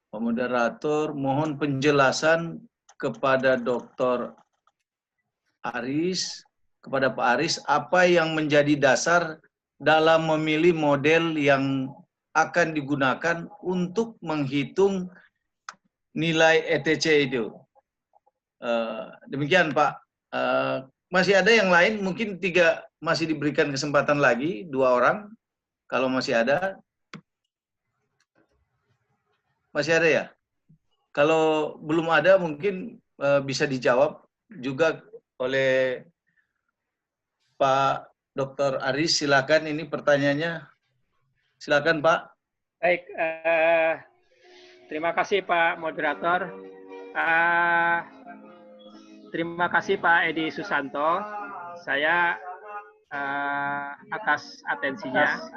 Pak Moderator, mohon penjelasan kepada Dr. Aris, kepada Pak Aris, apa yang menjadi dasar dalam memilih model yang akan digunakan untuk menghitung nilai ETC itu. Demikian Pak. Masih ada yang lain, mungkin masih diberikan kesempatan lagi, 2 orang, kalau masih ada. Masih ada ya? Kalau belum ada mungkin bisa dijawab juga oleh Pak Dr. Aris. Silakan, ini pertanyaannya. Silakan Pak. Baik, terima kasih Pak Moderator. Terima kasih Pak Edi Susanto. Saya atas atensinya.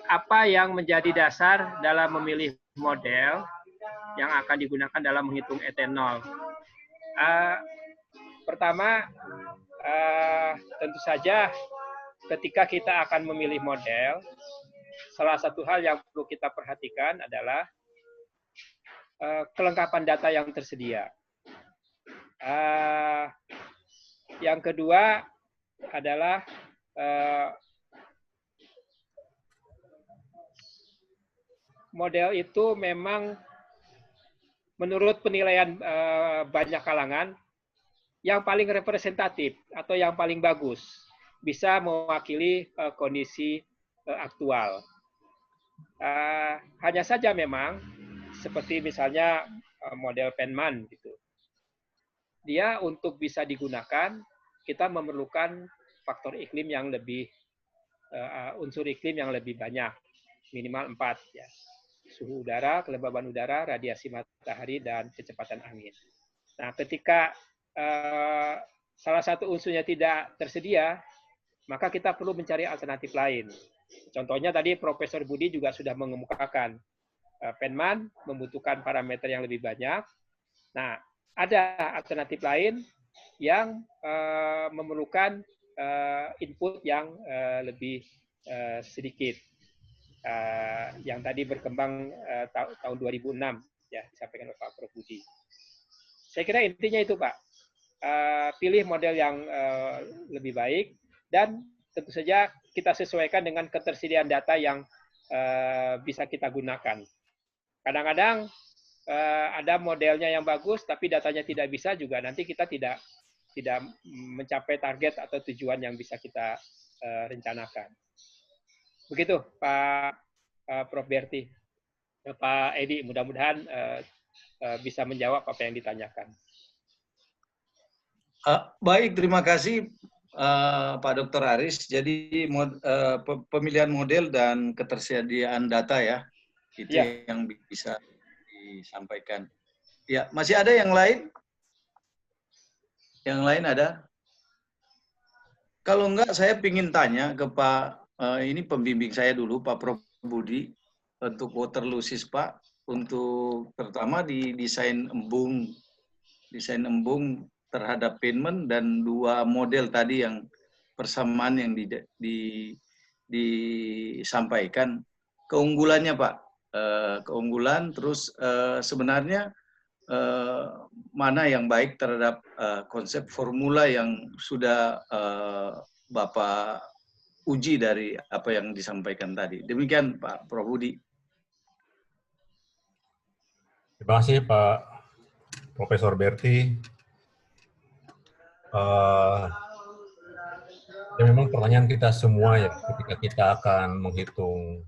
Apa yang menjadi dasar dalam memilih model yang akan digunakan dalam menghitung etanol? Pertama, tentu saja ketika kita akan memilih model, salah satu hal yang perlu kita perhatikan adalah kelengkapan data yang tersedia. Yang kedua adalah model itu memang menurut penilaian banyak kalangan yang paling representatif atau yang paling bagus, bisa mewakili kondisi aktual. Hanya saja memang seperti misalnya model Penman gitu. Dia untuk bisa digunakan, kita memerlukan faktor iklim yang lebih unsur iklim yang lebih banyak, minimal 4 ya. Suhu udara, kelembaban udara, radiasi matahari, dan kecepatan angin. Nah, ketika salah satu unsurnya tidak tersedia, maka kita perlu mencari alternatif lain. Contohnya tadi Profesor Budi juga sudah mengemukakan, Penman membutuhkan parameter yang lebih banyak. Nah, ada alternatif lain yang memerlukan input yang lebih sedikit. Yang tadi berkembang tahun 2006 ya, disampaikan oleh Pak Prof Budi. Saya kira intinya itu Pak, pilih model yang lebih baik dan tentu saja kita sesuaikan dengan ketersediaan data yang bisa kita gunakan. Kadang-kadang ada modelnya yang bagus tapi datanya tidak bisa, juga nanti kita tidak mencapai target atau tujuan yang bisa kita rencanakan. Begitu Pak Prof Berti. Pak Edi, mudah-mudahan bisa menjawab apa yang ditanyakan. Baik, terima kasih Pak Dr. Aris. Jadi pemilihan model dan ketersediaan data ya, itu ya, yang bisa disampaikan. Ya, masih ada yang lain? Yang lain ada? Kalau enggak, saya ingin tanya ke Pak, ini pembimbing saya dulu, Pak Prof Budi, untuk Waterlusis Pak, untuk pertama di desain embung terhadap Penman dan 2 model tadi yang persamaan yang disampaikan. Keunggulannya Pak, keunggulan, terus sebenarnya mana yang baik terhadap konsep formula yang sudah Bapak uji dari apa yang disampaikan tadi. Demikian Pak Prof Budi. Terima kasih Pak Profesor Berti. Ya memang pertanyaan kita semua ya, ketika kita akan menghitung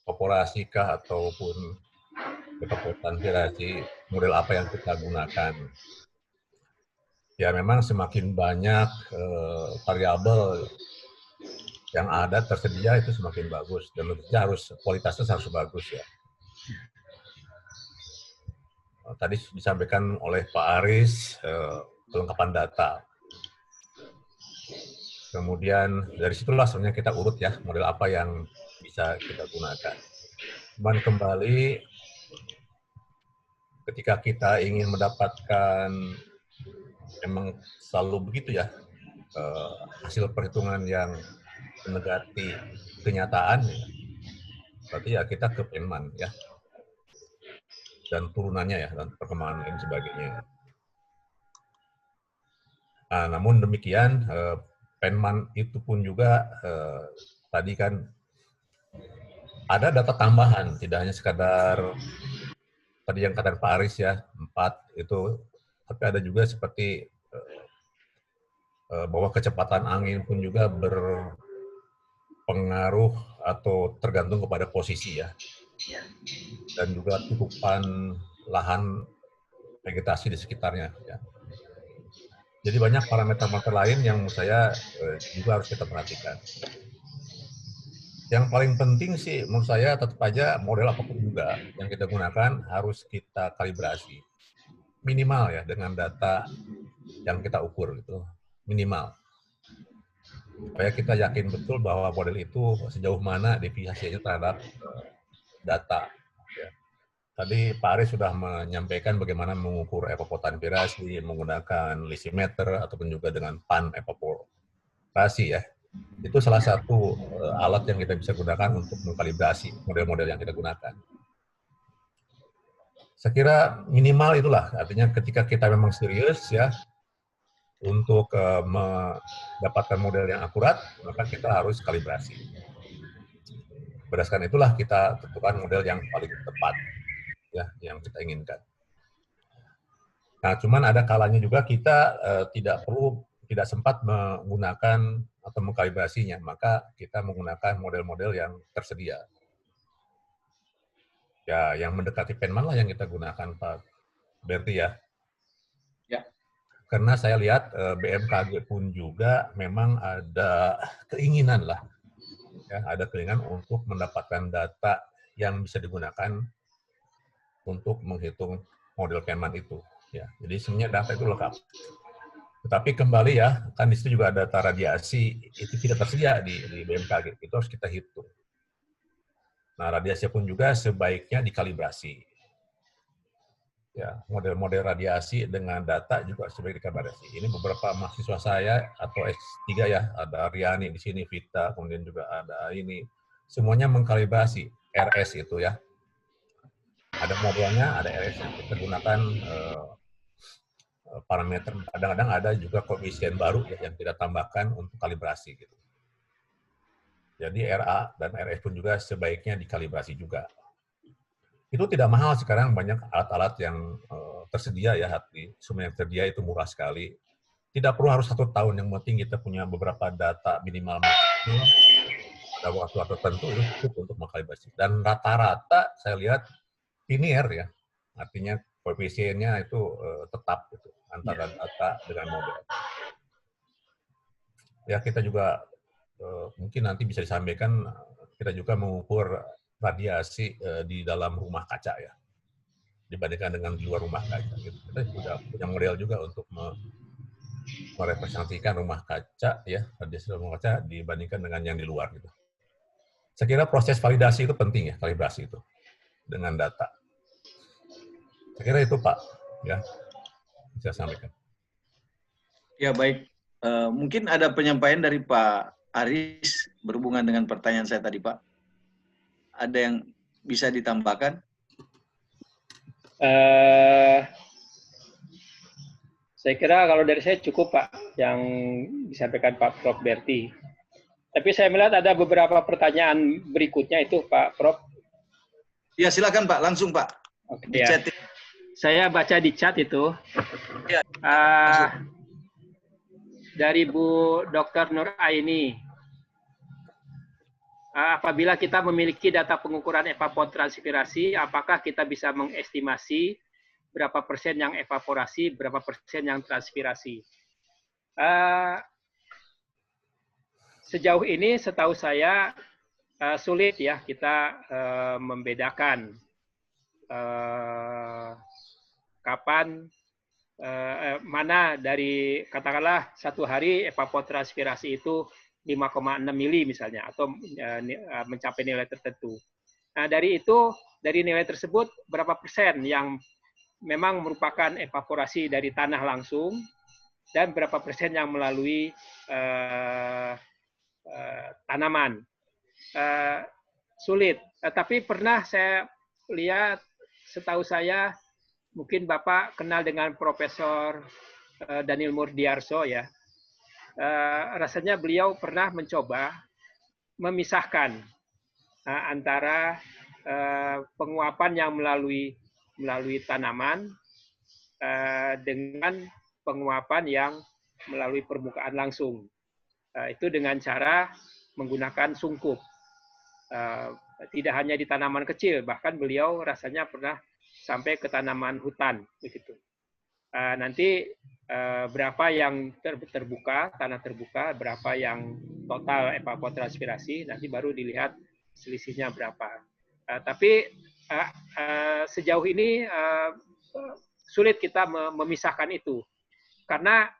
evaporasi kah ataupun evapotranspirasi, model apa yang kita gunakan. Ya memang semakin banyak variabel yang ada tersedia itu semakin bagus, dan tentunya kualitasnya harus bagus ya. Tadi disampaikan oleh Pak Aris kelengkapan data. Kemudian dari situlah sebenarnya kita urut ya model apa yang bisa kita gunakan. Cuman kembali ketika kita ingin mendapatkan memang selalu begitu ya, hasil perhitungan yang mendekati kenyataan, ya, berarti ya kita ke Penman ya, dan turunannya ya, dan perkembangan lain sebagainya. Nah, namun demikian, Penman itu pun juga tadi kan ada data tambahan, tidak hanya sekadar tadi yang kata Pak Aris ya, 4 itu, tapi ada juga seperti bahwa kecepatan angin pun juga berpengaruh atau tergantung kepada posisi ya, dan juga tutupan lahan vegetasi di sekitarnya ya. Jadi banyak parameter-parameter lain yang menurut saya juga harus kita perhatikan. Yang paling penting sih menurut saya tetap aja model apapun juga yang kita gunakan harus kita kalibrasi. Minimal ya dengan data yang kita ukur gitu. Minimal. Supaya kita yakin betul bahwa model itu sejauh mana deviasinya terhadap data. Ya. Tadi Pak Aris sudah menyampaikan bagaimana mengukur evapotranspirasi menggunakan lisimeter ataupun juga dengan pan evaporasi ya. Itu salah satu alat yang kita bisa gunakan untuk mengkalibrasi model-model yang kita gunakan. Saya kira minimal itulah, artinya ketika kita memang serius ya untuk mendapatkan model yang akurat, maka kita harus kalibrasi. Berdasarkan itulah kita tentukan model yang paling tepat ya, yang kita inginkan. Nah, cuman ada kalanya juga kita tidak sempat menggunakan atau mengkalibrasinya, maka kita menggunakan model-model yang tersedia. Ya, yang mendekati Penman lah yang kita gunakan, Pak Berti ya. Ya. Karena saya lihat BMKG pun juga memang ada keinginan lah, ya, ada keinginan untuk mendapatkan data yang bisa digunakan untuk menghitung model Penman itu. Ya, jadi sebenarnya data itu lengkap. Tetapi kembali ya, kan di situ juga data radiasi, itu tidak tersedia di BMKG, itu harus kita hitung. Nah, radiasi pun juga sebaiknya dikalibrasi. Ya, model-model radiasi dengan data juga sebaiknya dikalibrasi. Ini beberapa mahasiswa saya atau S3 ya, ada Riani di sini, Vita, kemudian juga ada ini, semuanya mengkalibrasi RS itu ya. Ada modelnya, ada RS yang kita gunakan parameter, kadang-kadang ada juga koefisien baru ya, yang kita tambahkan untuk kalibrasi gitu. Jadi RA dan RS pun juga sebaiknya dikalibrasi juga. Itu tidak mahal sekarang, banyak alat-alat yang tersedia ya, semua yang tersedia itu murah sekali. Tidak perlu harus 1 tahun, yang penting kita punya beberapa data minimal pada waktu-waktu tertentu itu cukup untuk mengkalibrasi. Dan rata-rata saya lihat linear ya, artinya koefisiennya itu tetap gitu, antara data dengan model. Ya, kita juga mungkin nanti bisa disampaikan, kita juga mengukur radiasi di dalam rumah kaca ya, dibandingkan dengan di luar rumah kaca. Gitu. Kita sudah punya model juga untuk merepresentasikan rumah kaca ya, radiasi rumah kaca dibandingkan dengan yang di luar gitu. Saya kira proses validasi itu penting ya, kalibrasi itu dengan data. Saya kira itu Pak, ya bisa sampaikan. Ya baik, mungkin ada penyampaian dari Pak Aris berhubungan dengan pertanyaan saya tadi Pak. Ada yang bisa ditambahkan? Saya kira kalau dari saya cukup Pak yang disampaikan Pak Prof. Berti. Tapi saya melihat ada beberapa pertanyaan berikutnya itu Pak Prof. Ya silakan Pak, langsung Pak. Oke, Di ya. chat. Saya baca di chat itu. Ya, dari Bu Dr. Nur Aini. Apabila kita memiliki data pengukuran evapotranspirasi, apakah kita bisa mengestimasi berapa persen yang evaporasi, berapa persen yang transpirasi? Sejauh ini setahu saya sulit ya kita membedakan kapan mana dari katakanlah satu hari evapotranspirasi itu 5,6 mili misalnya atau mencapai nilai tertentu. Nah, dari nilai tersebut berapa persen yang memang merupakan evaporasi dari tanah langsung, dan berapa persen yang melalui tanaman. Sulit. Tapi pernah saya lihat, setahu saya, mungkin Bapak kenal dengan Profesor Daniel Murdiarso ya. Rasanya beliau pernah mencoba memisahkan antara penguapan yang melalui tanaman dengan penguapan yang melalui permukaan langsung. Itu dengan cara menggunakan sungkup. Tidak hanya di tanaman kecil, bahkan beliau rasanya pernah sampai ke tanaman hutan begitu. Nanti berapa yang terbuka, tanah terbuka, berapa yang total evapotranspirasi, nanti baru dilihat selisihnya berapa. Tapi sejauh ini sulit kita memisahkan itu, karena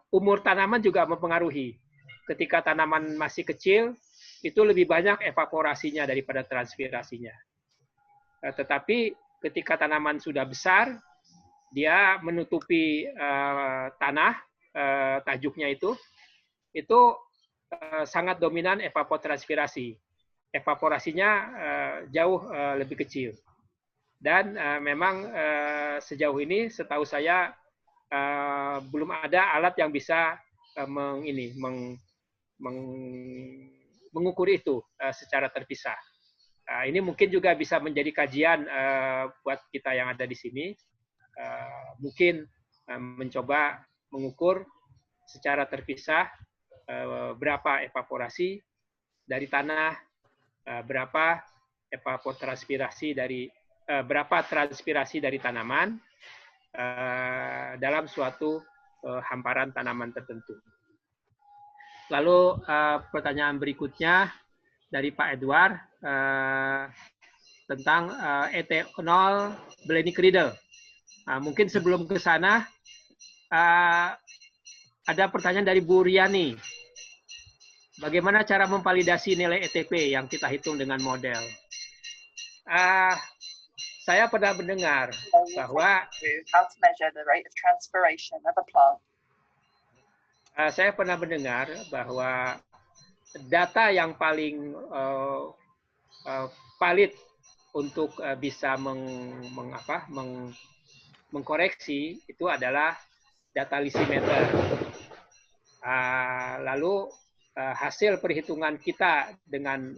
umur tanaman juga mempengaruhi. Ketika tanaman masih kecil, itu lebih banyak evaporasinya daripada transpirasinya. Tetapi ketika tanaman sudah besar, dia menutupi tanah, tajuknya itu sangat dominan evapotranspirasi. Evaporasinya jauh lebih kecil. Dan memang sejauh ini setahu saya belum ada alat yang bisa mengukur itu secara terpisah. Ini mungkin juga bisa menjadi kajian buat kita yang ada di sini. Mungkin mencoba mengukur secara terpisah berapa evaporasi dari tanah, berapa evapotranspirasi dari berapa transpirasi dari tanaman dalam suatu hamparan tanaman tertentu. Lalu pertanyaan berikutnya dari Pak Edward tentang ethanol Blenny Cradle. Mungkin sebelum ke sana ada pertanyaan dari Bu Riani. Bagaimana cara memvalidasi nilai ETP yang kita hitung dengan model? Saya pernah mendengar bahwa data yang paling valid untuk bisa mengkoreksi itu adalah data lisimeter. Lalu hasil perhitungan kita dengan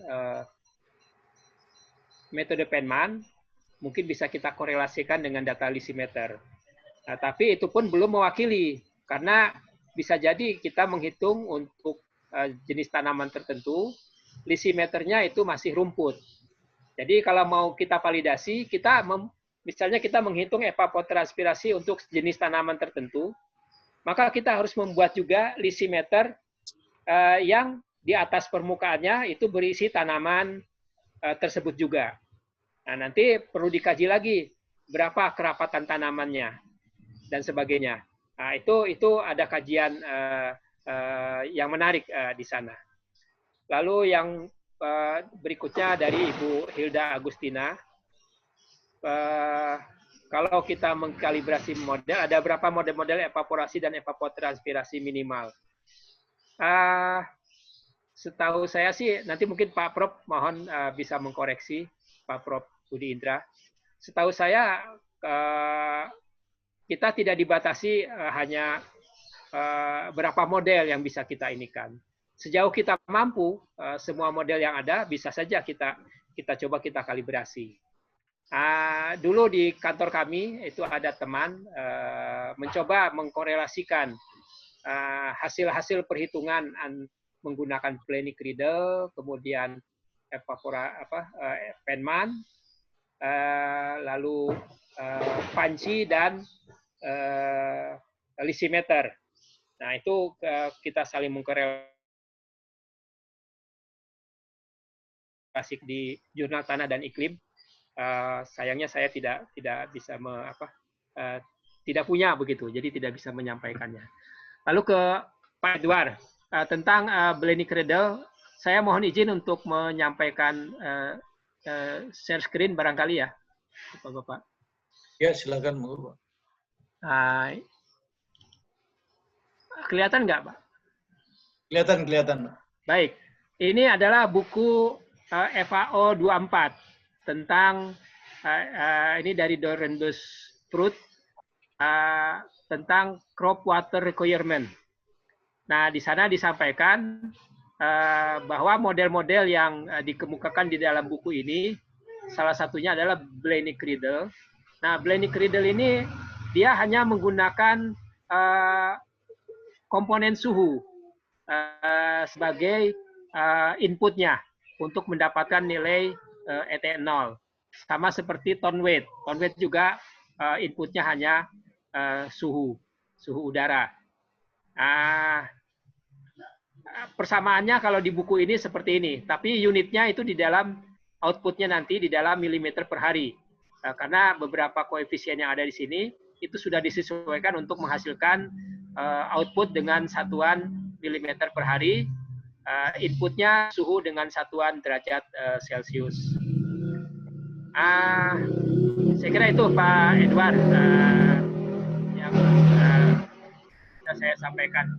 metode Penman mungkin bisa kita korelasikan dengan data lisimeter. Tapi itu pun belum mewakili, karena bisa jadi kita menghitung untuk jenis tanaman tertentu, lisimeternya itu masih rumput. Jadi kalau mau kita validasi, misalnya kita menghitung evapotranspirasi untuk jenis tanaman tertentu, maka kita harus membuat juga lisimeter yang di atas permukaannya itu berisi tanaman tersebut juga. Nah, nanti perlu dikaji lagi berapa kerapatan tanamannya dan sebagainya. Nah, itu ada kajian yang menarik di sana. Lalu yang berikutnya dari Ibu Hilda Agustina. Kalau kita mengkalibrasi model, ada berapa model-model evaporasi dan evapotranspirasi minimal? Setahu saya sih, nanti mungkin Pak Prof mohon bisa mengkoreksi, Pak Prof Budi Indra. Setahu saya kita tidak dibatasi hanya berapa model yang bisa kita inikan. Sejauh kita mampu, semua model yang ada bisa saja kita coba kita kalibrasi. Dulu di kantor kami itu ada teman mencoba mengkorelasikan hasil-hasil perhitungan menggunakan Blenny Cradle, kemudian Penman, lalu panci dan lisimeter. Nah, itu kita saling mengkorelasi di Jurnal Tanah dan Iklim. Sayangnya saya tidak bisa tidak punya begitu, jadi tidak bisa menyampaikannya. Lalu ke Pak Edward tentang Blenny Cradle, saya mohon izin untuk menyampaikan share screen barangkali ya, Bapak. Ya, silakan, Bapak. Nah, kelihatan nggak, Pak? Kelihatan. Baik, ini adalah buku FAO 24 tentang ini dari Dorenbos Fruit tentang crop water requirement. Nah, di sana disampaikan bahwa model-model yang dikemukakan di dalam buku ini salah satunya adalah Blaney Criddle. Nah, Blaney Criddle ini dia hanya menggunakan komponen suhu sebagai inputnya untuk mendapatkan nilai ET0. Sama seperti tone weight. Tone weight juga inputnya hanya suhu udara. Persamaannya kalau di buku ini seperti ini, tapi unitnya itu di dalam outputnya nanti di dalam milimeter per hari. Karena beberapa koefisien yang ada di sini itu sudah disesuaikan untuk menghasilkan output dengan satuan milimeter per hari, inputnya suhu dengan satuan derajat Celcius. Saya kira itu Pak Edward yang bisa saya sampaikan.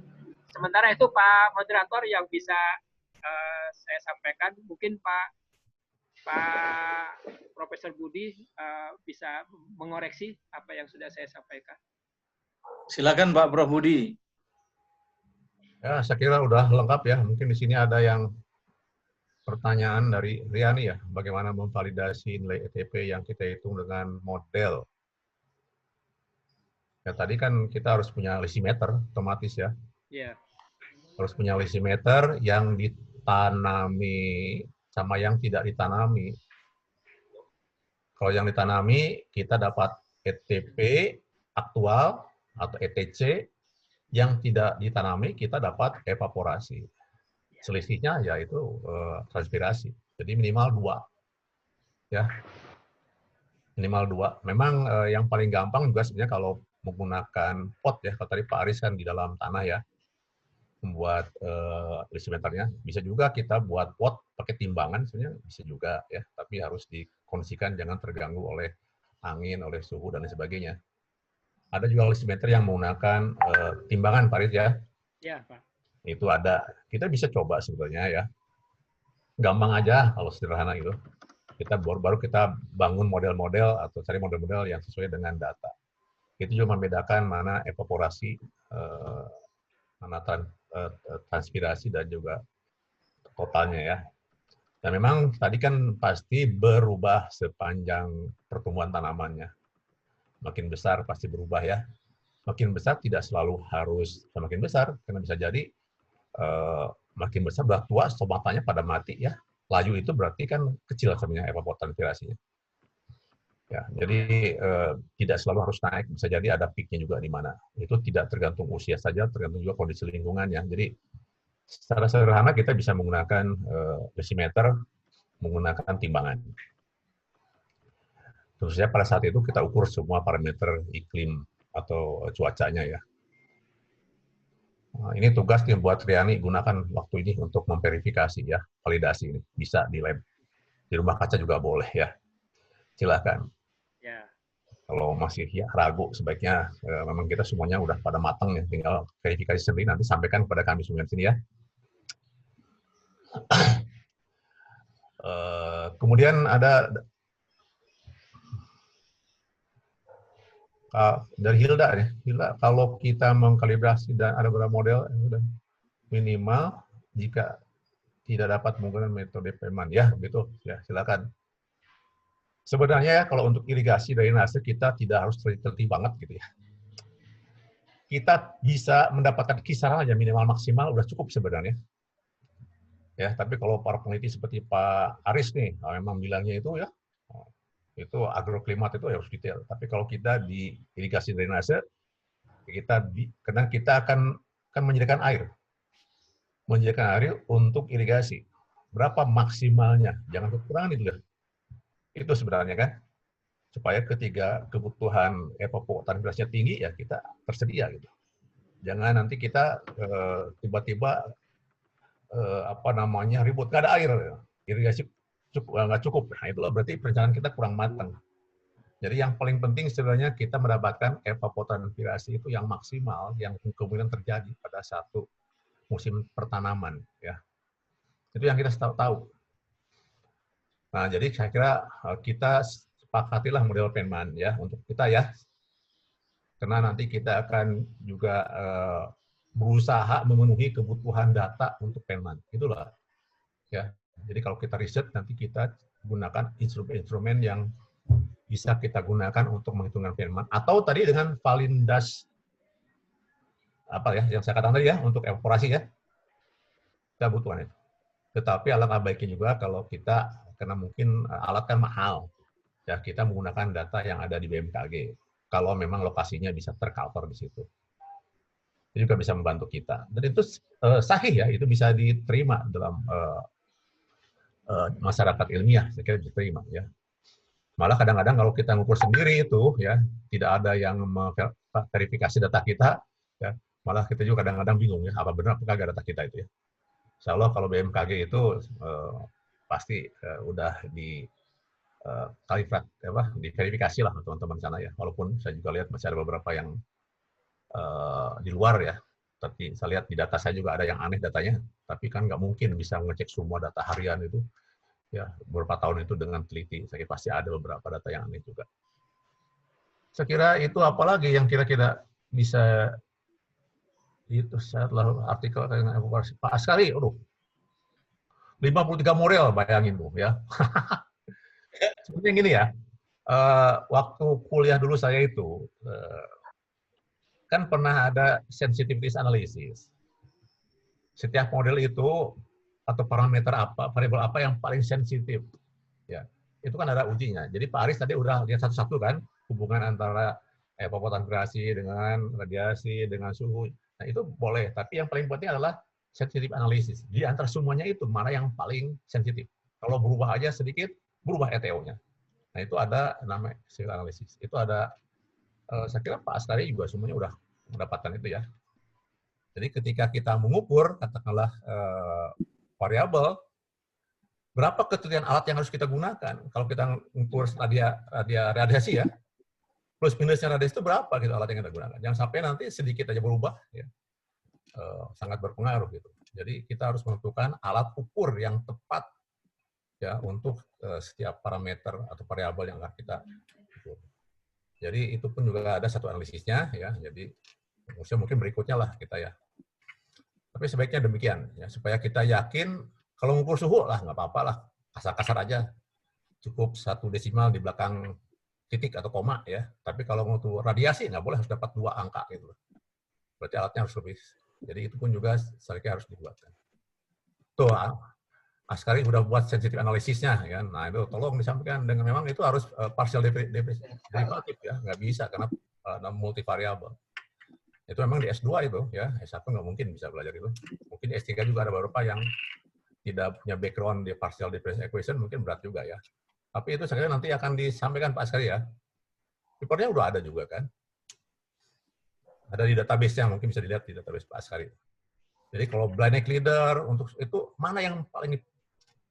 Sementara itu Pak Moderator yang bisa saya sampaikan, mungkin Pak Profesor Budi bisa mengoreksi apa yang sudah saya sampaikan. Silakan Pak Prof Budi. Ya, saya kira udah lengkap ya. Mungkin di sini ada yang pertanyaan dari Riani ya, bagaimana memvalidasi nilai ETP yang kita hitung dengan model. Ya tadi kan kita harus punya lisimeter otomatis ya. Iya. Harus punya lisimeter yang ditanami sama yang tidak ditanami. Kalau yang ditanami kita dapat ETP aktual atau ETC, yang tidak ditanami kita dapat evaporasi. Selisihnya yaitu transpirasi. Jadi minimal 2. Ya. Minimal 2. Memang yang paling gampang juga sebenarnya kalau menggunakan pot ya, kalau tadi Pak Aris kan di dalam tanah ya, membuat lisimeternya. Bisa juga kita buat pot pakai timbangan, sebenarnya bisa juga ya, tapi harus dikondisikan jangan terganggu oleh angin, oleh suhu dan lain sebagainya. Ada juga lisimeter yang menggunakan timbangan, Pak Aris ya. Ya, Pak. Itu ada. Kita bisa coba sebetulnya ya. Gampang aja kalau sederhana itu. Kita baru kita bangun model-model atau cari model-model yang sesuai dengan data. Itu juga membedakan mana evaporasi, mana transpirasi dan juga totalnya ya. Dan memang tadi kan pasti berubah sepanjang pertumbuhan tanamannya. Makin besar pasti berubah ya. Makin besar tidak selalu harus semakin besar, karena bisa jadi makin besar udah tua, stomatanya pada mati ya. Layu itu berarti kan kecil sebenarnya evapotranspirasinya. Ya, jadi tidak selalu harus naik, bisa jadi ada peaknya juga di mana. Itu tidak tergantung usia saja, tergantung juga kondisi lingkungannya. Jadi secara sederhana kita bisa menggunakan desimeter, menggunakan timbangan. Tentu saja pada saat itu kita ukur semua parameter iklim atau cuacanya ya. Nah, ini tugas tim buat Riani, gunakan waktu ini untuk memverifikasi ya, validasi ini. Bisa di lab. Di rumah kaca juga boleh ya. Silakan. Ya. Kalau masih ya, ragu, sebaiknya memang kita semuanya udah pada matang ya, tinggal verifikasi sendiri, nanti sampaikan kepada kami semua di sini ya. Kemudian ada dari Hilda nih. Hilda, kalau kita mengkalibrasi dan ada beberapa model sudah minimal jika tidak dapat menggunakan metode Peman ya, gitu ya, silakan. Sebenarnya ya kalau untuk irigasi drainase kita tidak harus teliti banget gitu ya. Kita bisa mendapatkan kisaran aja minimal maksimal udah cukup sebenarnya. Ya, tapi kalau para peneliti seperti Pak Aris nih, memang bilangnya itu ya, itu agroklimat itu harus detail. Tapi kalau kita di irigasi drainase, karena kita akan menyediakan air. Menyediakan air untuk irigasi. Berapa maksimalnya? Jangan kekurangan itu. Itu sebenarnya kan. Supaya ketika kebutuhan evapotranspirasinya tinggi, ya kita tersedia gitu. Jangan nanti kita tiba-tiba ribut, nggak ada air. Irigasi nggak cukup. Nah, itulah berarti perencanaan kita kurang matang. Jadi yang paling penting sebenarnya kita mendapatkan evapotranspirasi itu yang maksimal, yang kemungkinan terjadi pada satu musim pertanaman, ya. Itu yang kita tahu. Nah, jadi saya kira kita sepakatilah model Penman ya untuk kita ya, karena nanti kita akan juga berusaha memenuhi kebutuhan data untuk Penman. Itulah ya. Jadi kalau kita riset nanti kita gunakan instrumen-instrumen yang bisa kita gunakan untuk menghitungkan Penman, atau tadi dengan Valindas apa ya yang saya katakan tadi ya untuk evaporasi ya, kita butuhkan itu. Tetapi alangkah baiknya juga kalau kita, karena mungkin alat kan mahal ya, kita menggunakan data yang ada di BMKG kalau memang lokasinya bisa tercover di situ. Itu juga bisa membantu kita, dan itu sahih ya, itu bisa diterima dalam masyarakat ilmiah, saya kira diterima ya. Malah kadang-kadang kalau kita ngukur sendiri itu ya, tidak ada yang verifikasi data kita ya, malah kita juga kadang-kadang bingung ya, apa benar apakah data kita itu ya. Insya Allah kalau BMKG itu pasti udah diverifikasi lah teman-teman sana ya, walaupun saya juga lihat masih ada beberapa yang di luar ya, tapi saya lihat di data saya juga ada yang aneh datanya, tapi kan nggak mungkin bisa ngecek semua data harian itu ya beberapa tahun itu dengan teliti. Saya kira pasti ada beberapa data yang aneh juga. Saya kira itu apalagi yang kira-kira bisa itu setelah artikel dengan evaluasi Pak Askari, 53 model bayangin tuh ya. Seperti gini ya, waktu kuliah dulu saya itu kan pernah ada sensitivity analysis. Setiap model itu atau parameter apa, variabel apa yang paling sensitif. Ya, itu kan ada ujinya. Jadi Pak Aris tadi udah lihat satu-satu kan hubungan antara evapotranspirasi dengan radiasi dengan suhu. Nah, itu boleh, tapi yang paling penting adalah sensitive analysis. Di antara semuanya itu mana yang paling sensitif. Kalau berubah aja sedikit, berubah ETO-nya. Nah, itu ada namanya sensitive analysis. Itu ada saya kira Pak Askari juga semuanya udah mendapatkan itu ya. Jadi ketika kita mengukur katakanlah variabel, berapa ketelitian alat yang harus kita gunakan? Kalau kita mengukur radiasi ya, plus minusnya radiasi itu berapa gitu alat yang kita gunakan? Jangan sampai nanti sedikit aja berubah, ya. Sangat berpengaruh gitu. Jadi kita harus menentukan alat ukur yang tepat ya untuk setiap parameter atau variabel yang akan kita ukur. Jadi itu pun juga ada satu analisisnya ya. Jadi mungkin berikutnya lah kita ya. Tapi sebaiknya demikian ya, supaya kita yakin kalau mengukur suhu lah nggak apa-apa lah, kasar-kasar aja, cukup 1 desimal di belakang titik atau koma ya. Tapi kalau untuk radiasi nggak boleh, harus dapat 2 angka gitu. Berarti alatnya harus lebih. Jadi itu pun juga sebaiknya harus dibuatkan. Tuh Askari udah buat sensitive analisisnya ya. Nah itu tolong disampaikan dengan memang itu harus partial derivatif ya, nggak bisa karena multivariabel. Itu memang di S2 itu ya, S1 nggak mungkin bisa belajar itu. Mungkin S3 juga ada beberapa yang tidak punya background di partial differential equation, mungkin berat juga ya. Tapi itu saya kira nanti akan disampaikan Pak Askari ya. Papernya udah ada juga kan. Ada di database-nya, mungkin bisa dilihat di database Pak Askari. Jadi kalau blind egg leader, untuk itu mana yang paling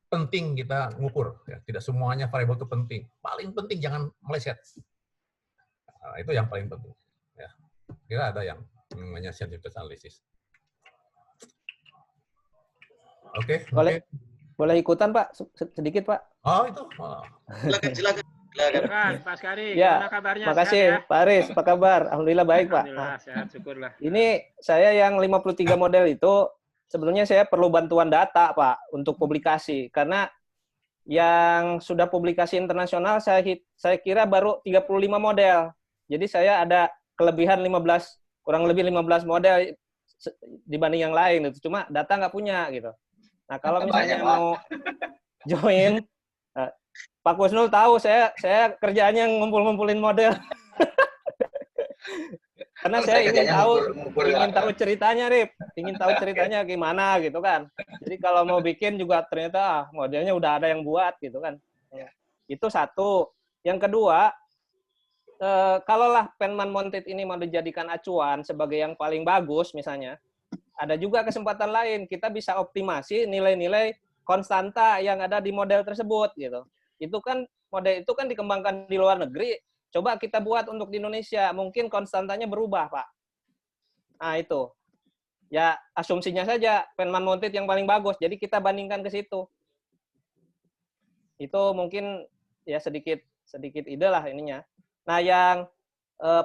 penting kita ngukur. Ya. Tidak semuanya variabel itu penting. Paling penting jangan meleset. Nah, itu yang paling penting. Ya. Kira ada yang namanya sensitivity analysis. Oke. Boleh ikutan Pak? Sedikit Pak. Oh itu. Oh. Silakan. Pak Askari, Ya, gimana kabarnya? makasih Sehat, ya? Pak Aris, apa kabar? Alhamdulillah baik Pak. Alhamdulillah, sehat, syukurlah. Ini saya yang 53 model itu sebenarnya saya perlu bantuan data Pak untuk publikasi karena yang sudah publikasi internasional saya kira baru 35 model. Jadi saya ada kelebihan kurang lebih 15 model dibanding yang lain itu. Cuma data nggak punya gitu. Nah, kalau misalnya mau join Pak Kusnul tahu saya kerjaannya ngumpul-ngumpulin model. Karena saya ingin tahu ceritanya, Rip. Ingin tahu ceritanya gimana gitu kan. Jadi kalau mau bikin juga ternyata modelnya udah ada yang buat gitu kan. Itu satu. Yang kedua, kalaulah Penman Mounted ini mau dijadikan acuan sebagai yang paling bagus misalnya, ada juga kesempatan lain. Kita bisa optimasi nilai-nilai konstanta yang ada di model tersebut gitu. Itu kan model itu kan dikembangkan di luar negeri, Coba kita buat untuk di Indonesia, mungkin konstantanya berubah, Pak. Nah, itu. Ya, asumsinya saja Penman Mounted yang paling bagus. Jadi kita bandingkan ke situ. Itu mungkin ya sedikit ide lah ininya. Nah, yang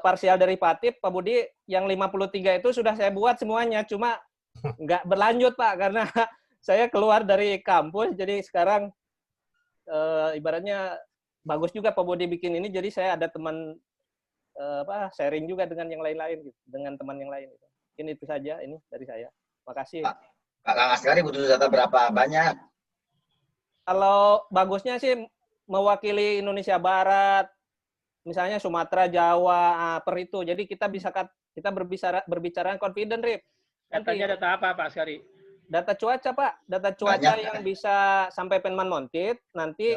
parsial derivatif, Pak Budi, yang 53 itu sudah saya buat semuanya, cuma nggak berlanjut, Pak, karena saya keluar dari kampus, jadi sekarang ibaratnya bagus juga Pak Budi bikin ini, jadi saya ada teman sharing juga dengan yang lain-lain, gitu, dengan teman yang lain. Gitu. Mungkin itu saja ini dari saya. Makasih. Pak Kang Askari butuh data berapa banyak? Kalau bagusnya sih mewakili Indonesia Barat, misalnya Sumatera, Jawa, per itu. Jadi kita berbicara confident, Rip. Datanya data apa, Pak Askari? Data cuaca, Pak. Data cuaca yang bisa sampai Penman Mounted. Nanti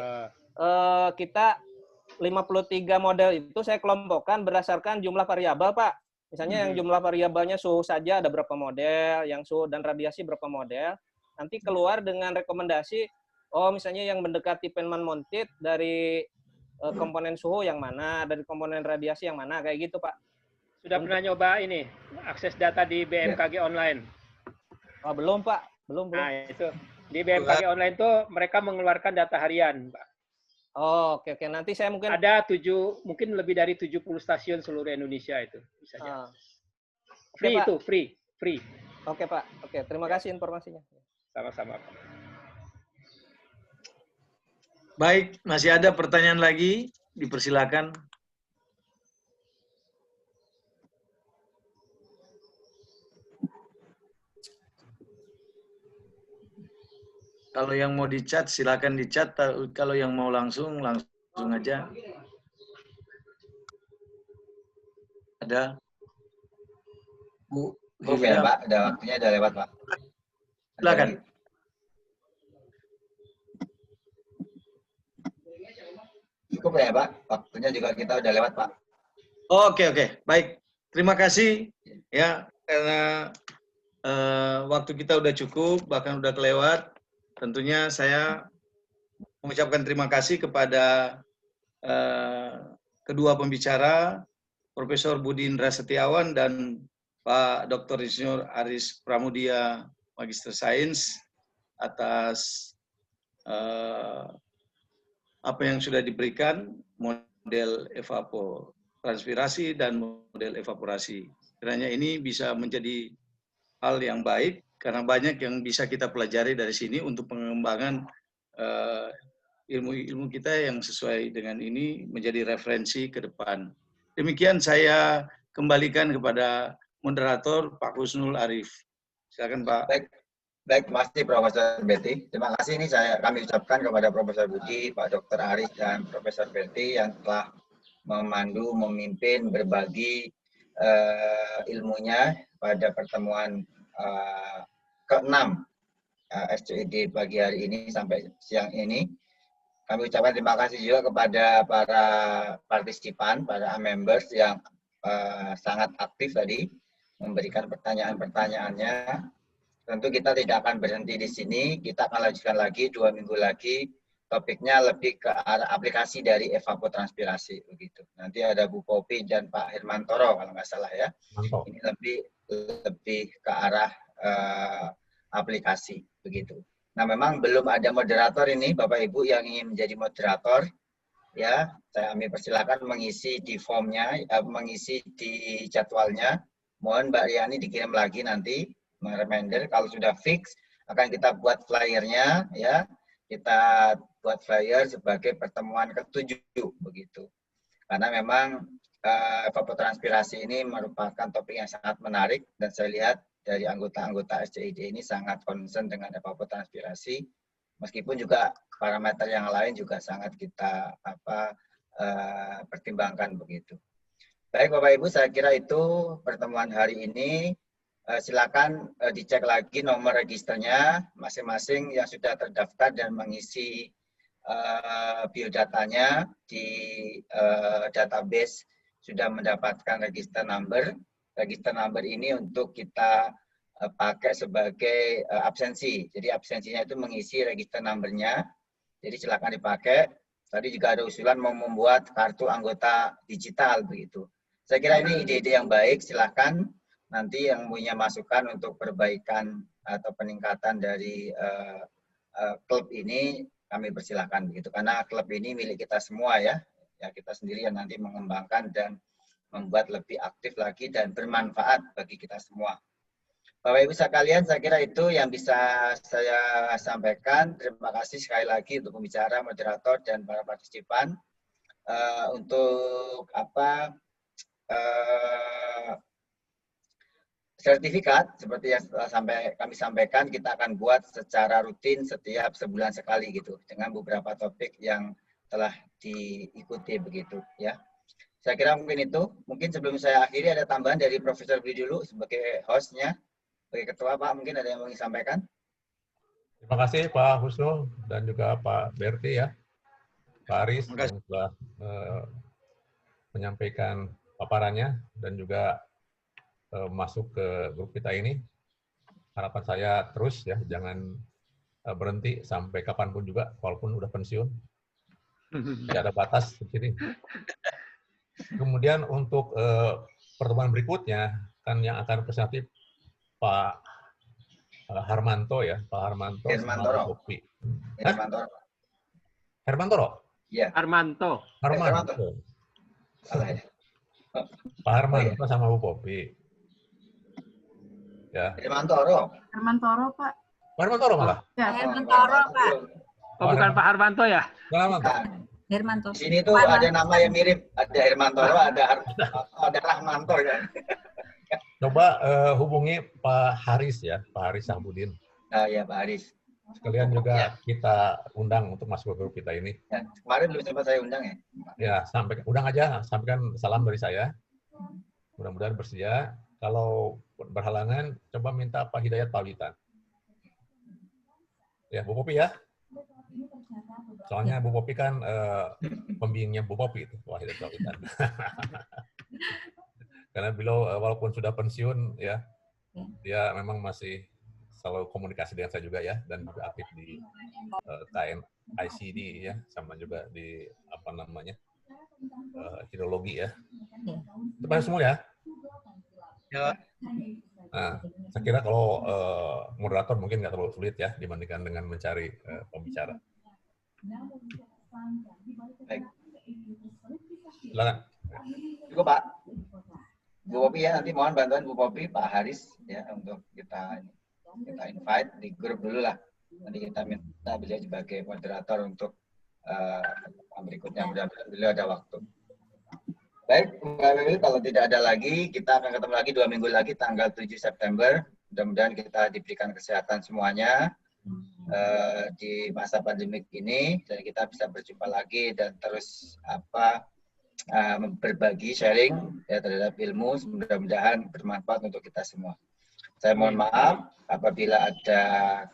kita 53 model itu saya kelompokkan berdasarkan jumlah variabel, Pak. Misalnya yang jumlah variabelnya suhu saja ada berapa model, yang suhu dan radiasi berapa model. Nanti keluar dengan rekomendasi, misalnya yang mendekati Penman Mounted dari komponen suhu yang mana, dari komponen radiasi yang mana, kayak gitu, Pak. Sudah pernah nyoba ini, akses data di BMKG Online? Oh, belum, Pak. Belum. Nah, itu. Di BMKG Online itu mereka mengeluarkan data harian, Pak. Oh, oke. Nanti saya mungkin... Ada mungkin lebih dari 70 stasiun seluruh Indonesia itu. Bisa free, itu, free. Oke, Pak. Oke, terima kasih informasinya. Sama-sama, Pak. Baik, masih ada pertanyaan lagi? Dipersilakan. Kalau yang mau di-chat, silakan di-chat. Kalau yang mau langsung aja. Ada? Bu, ya, Pak. Ada waktunya, udah lewat, Pak. Silakan. Cukup ya, Pak. Waktunya juga kita udah lewat, Pak. Oke. Baik. Terima kasih ya, karena waktu kita udah cukup, bahkan udah kelewat. Tentunya saya mengucapkan terima kasih kepada kedua pembicara, Profesor Budi Indra Setiawan dan Pak Dr. Insinyur Aris Pramudia, Magister Sains, atas apa yang sudah diberikan, model evapotranspirasi dan model evaporasi. Kiranya ini bisa menjadi hal yang baik, karena banyak yang bisa kita pelajari dari sini untuk pengembangan ilmu-ilmu kita yang sesuai dengan ini menjadi referensi ke depan. Demikian saya kembalikan kepada moderator Pak Husnul Arif. Silakan, Pak. Baik, terima kasih Profesor Betty. Terima kasih ini kami ucapkan kepada Profesor Budi, Pak Dr. Aris, dan Profesor Betty yang telah memandu, memimpin, berbagi ilmunya pada pertemuan ke-6 SCID pagi hari ini sampai siang ini. Kami ucapkan terima kasih juga kepada para partisipan, para members yang sangat aktif tadi memberikan pertanyaan-pertanyaannya. Tentu kita tidak akan berhenti di sini, kita akan lanjutkan lagi 2 minggu lagi. Topiknya lebih ke arah aplikasi dari evapotranspirasi begitu. Nanti ada Bu Popi dan Pak Hermantoro kalau nggak salah ya. Mantap. Ini lebih ke arah aplikasi begitu. Nah, memang belum ada moderator ini, Bapak Ibu yang ingin menjadi moderator, ya, saya persilakan mengisi di formnya, mengisi di jadwalnya. Mohon Mbak Riani dikirim lagi nanti, reminder. Kalau sudah fix, akan kita buat flyernya, ya. Kita buat flyer sebagai pertemuan ke-7 begitu. Karena memang evapotranspirasi ini merupakan topik yang sangat menarik dan saya lihat dari anggota-anggota SCID ini sangat concern dengan evapotranspirasi. Meskipun juga parameter yang lain juga sangat kita pertimbangkan begitu. Baik Bapak Ibu, saya kira itu pertemuan hari ini. Silakan dicek lagi nomor registernya masing-masing yang sudah terdaftar dan mengisi biodatanya di database sudah mendapatkan register number. Register number ini untuk kita pakai sebagai absensi. Jadi absensinya itu mengisi register numbernya. Jadi silakan dipakai. Tadi juga ada usulan mau membuat kartu anggota digital begitu. Saya kira ini ide-ide yang baik, silakan nanti yang punya masukan untuk perbaikan atau peningkatan dari klub ini kami persilahkan begitu. Karena klub ini milik kita semua ya. Ya kita sendiri yang nanti mengembangkan dan membuat lebih aktif lagi dan bermanfaat bagi kita semua. Bapak Ibu sekalian, saya kira itu yang bisa saya sampaikan. Terima kasih sekali lagi untuk pembicara, moderator, dan para partisipan. Untuk sertifikat, seperti yang kami sampaikan, kita akan buat secara rutin setiap sebulan sekali gitu, dengan beberapa topik yang telah diikuti begitu ya. Saya kira mungkin itu. Mungkin sebelum saya akhiri ada tambahan dari Profesor Budi dulu sebagai hostnya. Sebagai ketua Pak, mungkin ada yang mau disampaikan? Terima kasih Pak Husnul dan juga Pak Berti ya, Pak Aris yang telah menyampaikan paparannya dan juga masuk ke grup kita ini. Harapan saya terus ya, jangan berhenti sampai kapanpun juga, walaupun udah pensiun. Tidak ada batas di sini. Kemudian untuk pertemuan berikutnya kan yang akan presentatif Pak Harmanto ya, Pak Harmanto sama Kopi. Hermantoro? Iya. Harmanto. Salah ya. Pak Harmanto sama Bu Popi. Ya. Hermantoro, Pak. Pak Hermantoro malah? Ya, Hermantoro, Pak. Oh, bukan Pak Harmanto ya? Hermanto. Di sini tuh ada nama yang mirip, ada Hermantoro, ada Rahmanto ya. Coba hubungi Pak Haris ya, Pak Haris Sahbudin. Ya Pak Haris. Sekalian juga kita undang untuk masuk ke grup kita ini. Ya, kemarin belum sempat saya undang ya. Ya, undang aja, sampaikan salam dari saya. Mudah-mudahan bersedia. Kalau berhalangan, coba minta Pak Hidayat Pawitan. Ya, Bu Popi ya. Soalnya Bu Popi kan pembimbingnya Bu Popi itu, Pak Hidayat Pawitan. Karena beliau walaupun sudah pensiun ya, dia memang masih selalu komunikasi dengan saya juga ya, dan juga aktif di KNICD ya, sama juga di apa namanya hidrologi ya. Terima semua ya. Ya. Nah, saya kira kalau moderator mungkin nggak terlalu sulit ya dibandingkan dengan mencari pembicara. Baik. Silakan. Cukup Pak. Bu Popi ya, nanti mohon bantuan Bu Popi, Pak Haris ya untuk kita invite di grup dulu lah. Nanti kita minta beliau sebagai moderator untuk berikutnya, mudah-mudahan beliau ada waktu. Baik, kalau tidak ada lagi, kita akan ketemu lagi 2 minggu lagi tanggal 7 September. Mudah-mudahan kita diberikan kesehatan semuanya di masa pandemik ini dan kita bisa berjumpa lagi dan terus berbagi sharing ya terhadap ilmu, mudah-mudahan bermanfaat untuk kita semua. Saya mohon maaf apabila ada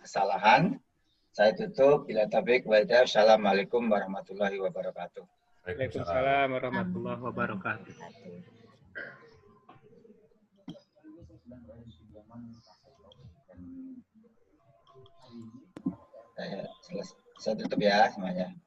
kesalahan. Saya tutup. Bila taufik wa hidayah. Assalamualaikum warahmatullahi wabarakatuh. Waalaikumsalam warahmatullahi wabarakatuh. Saya tutup ya semuanya.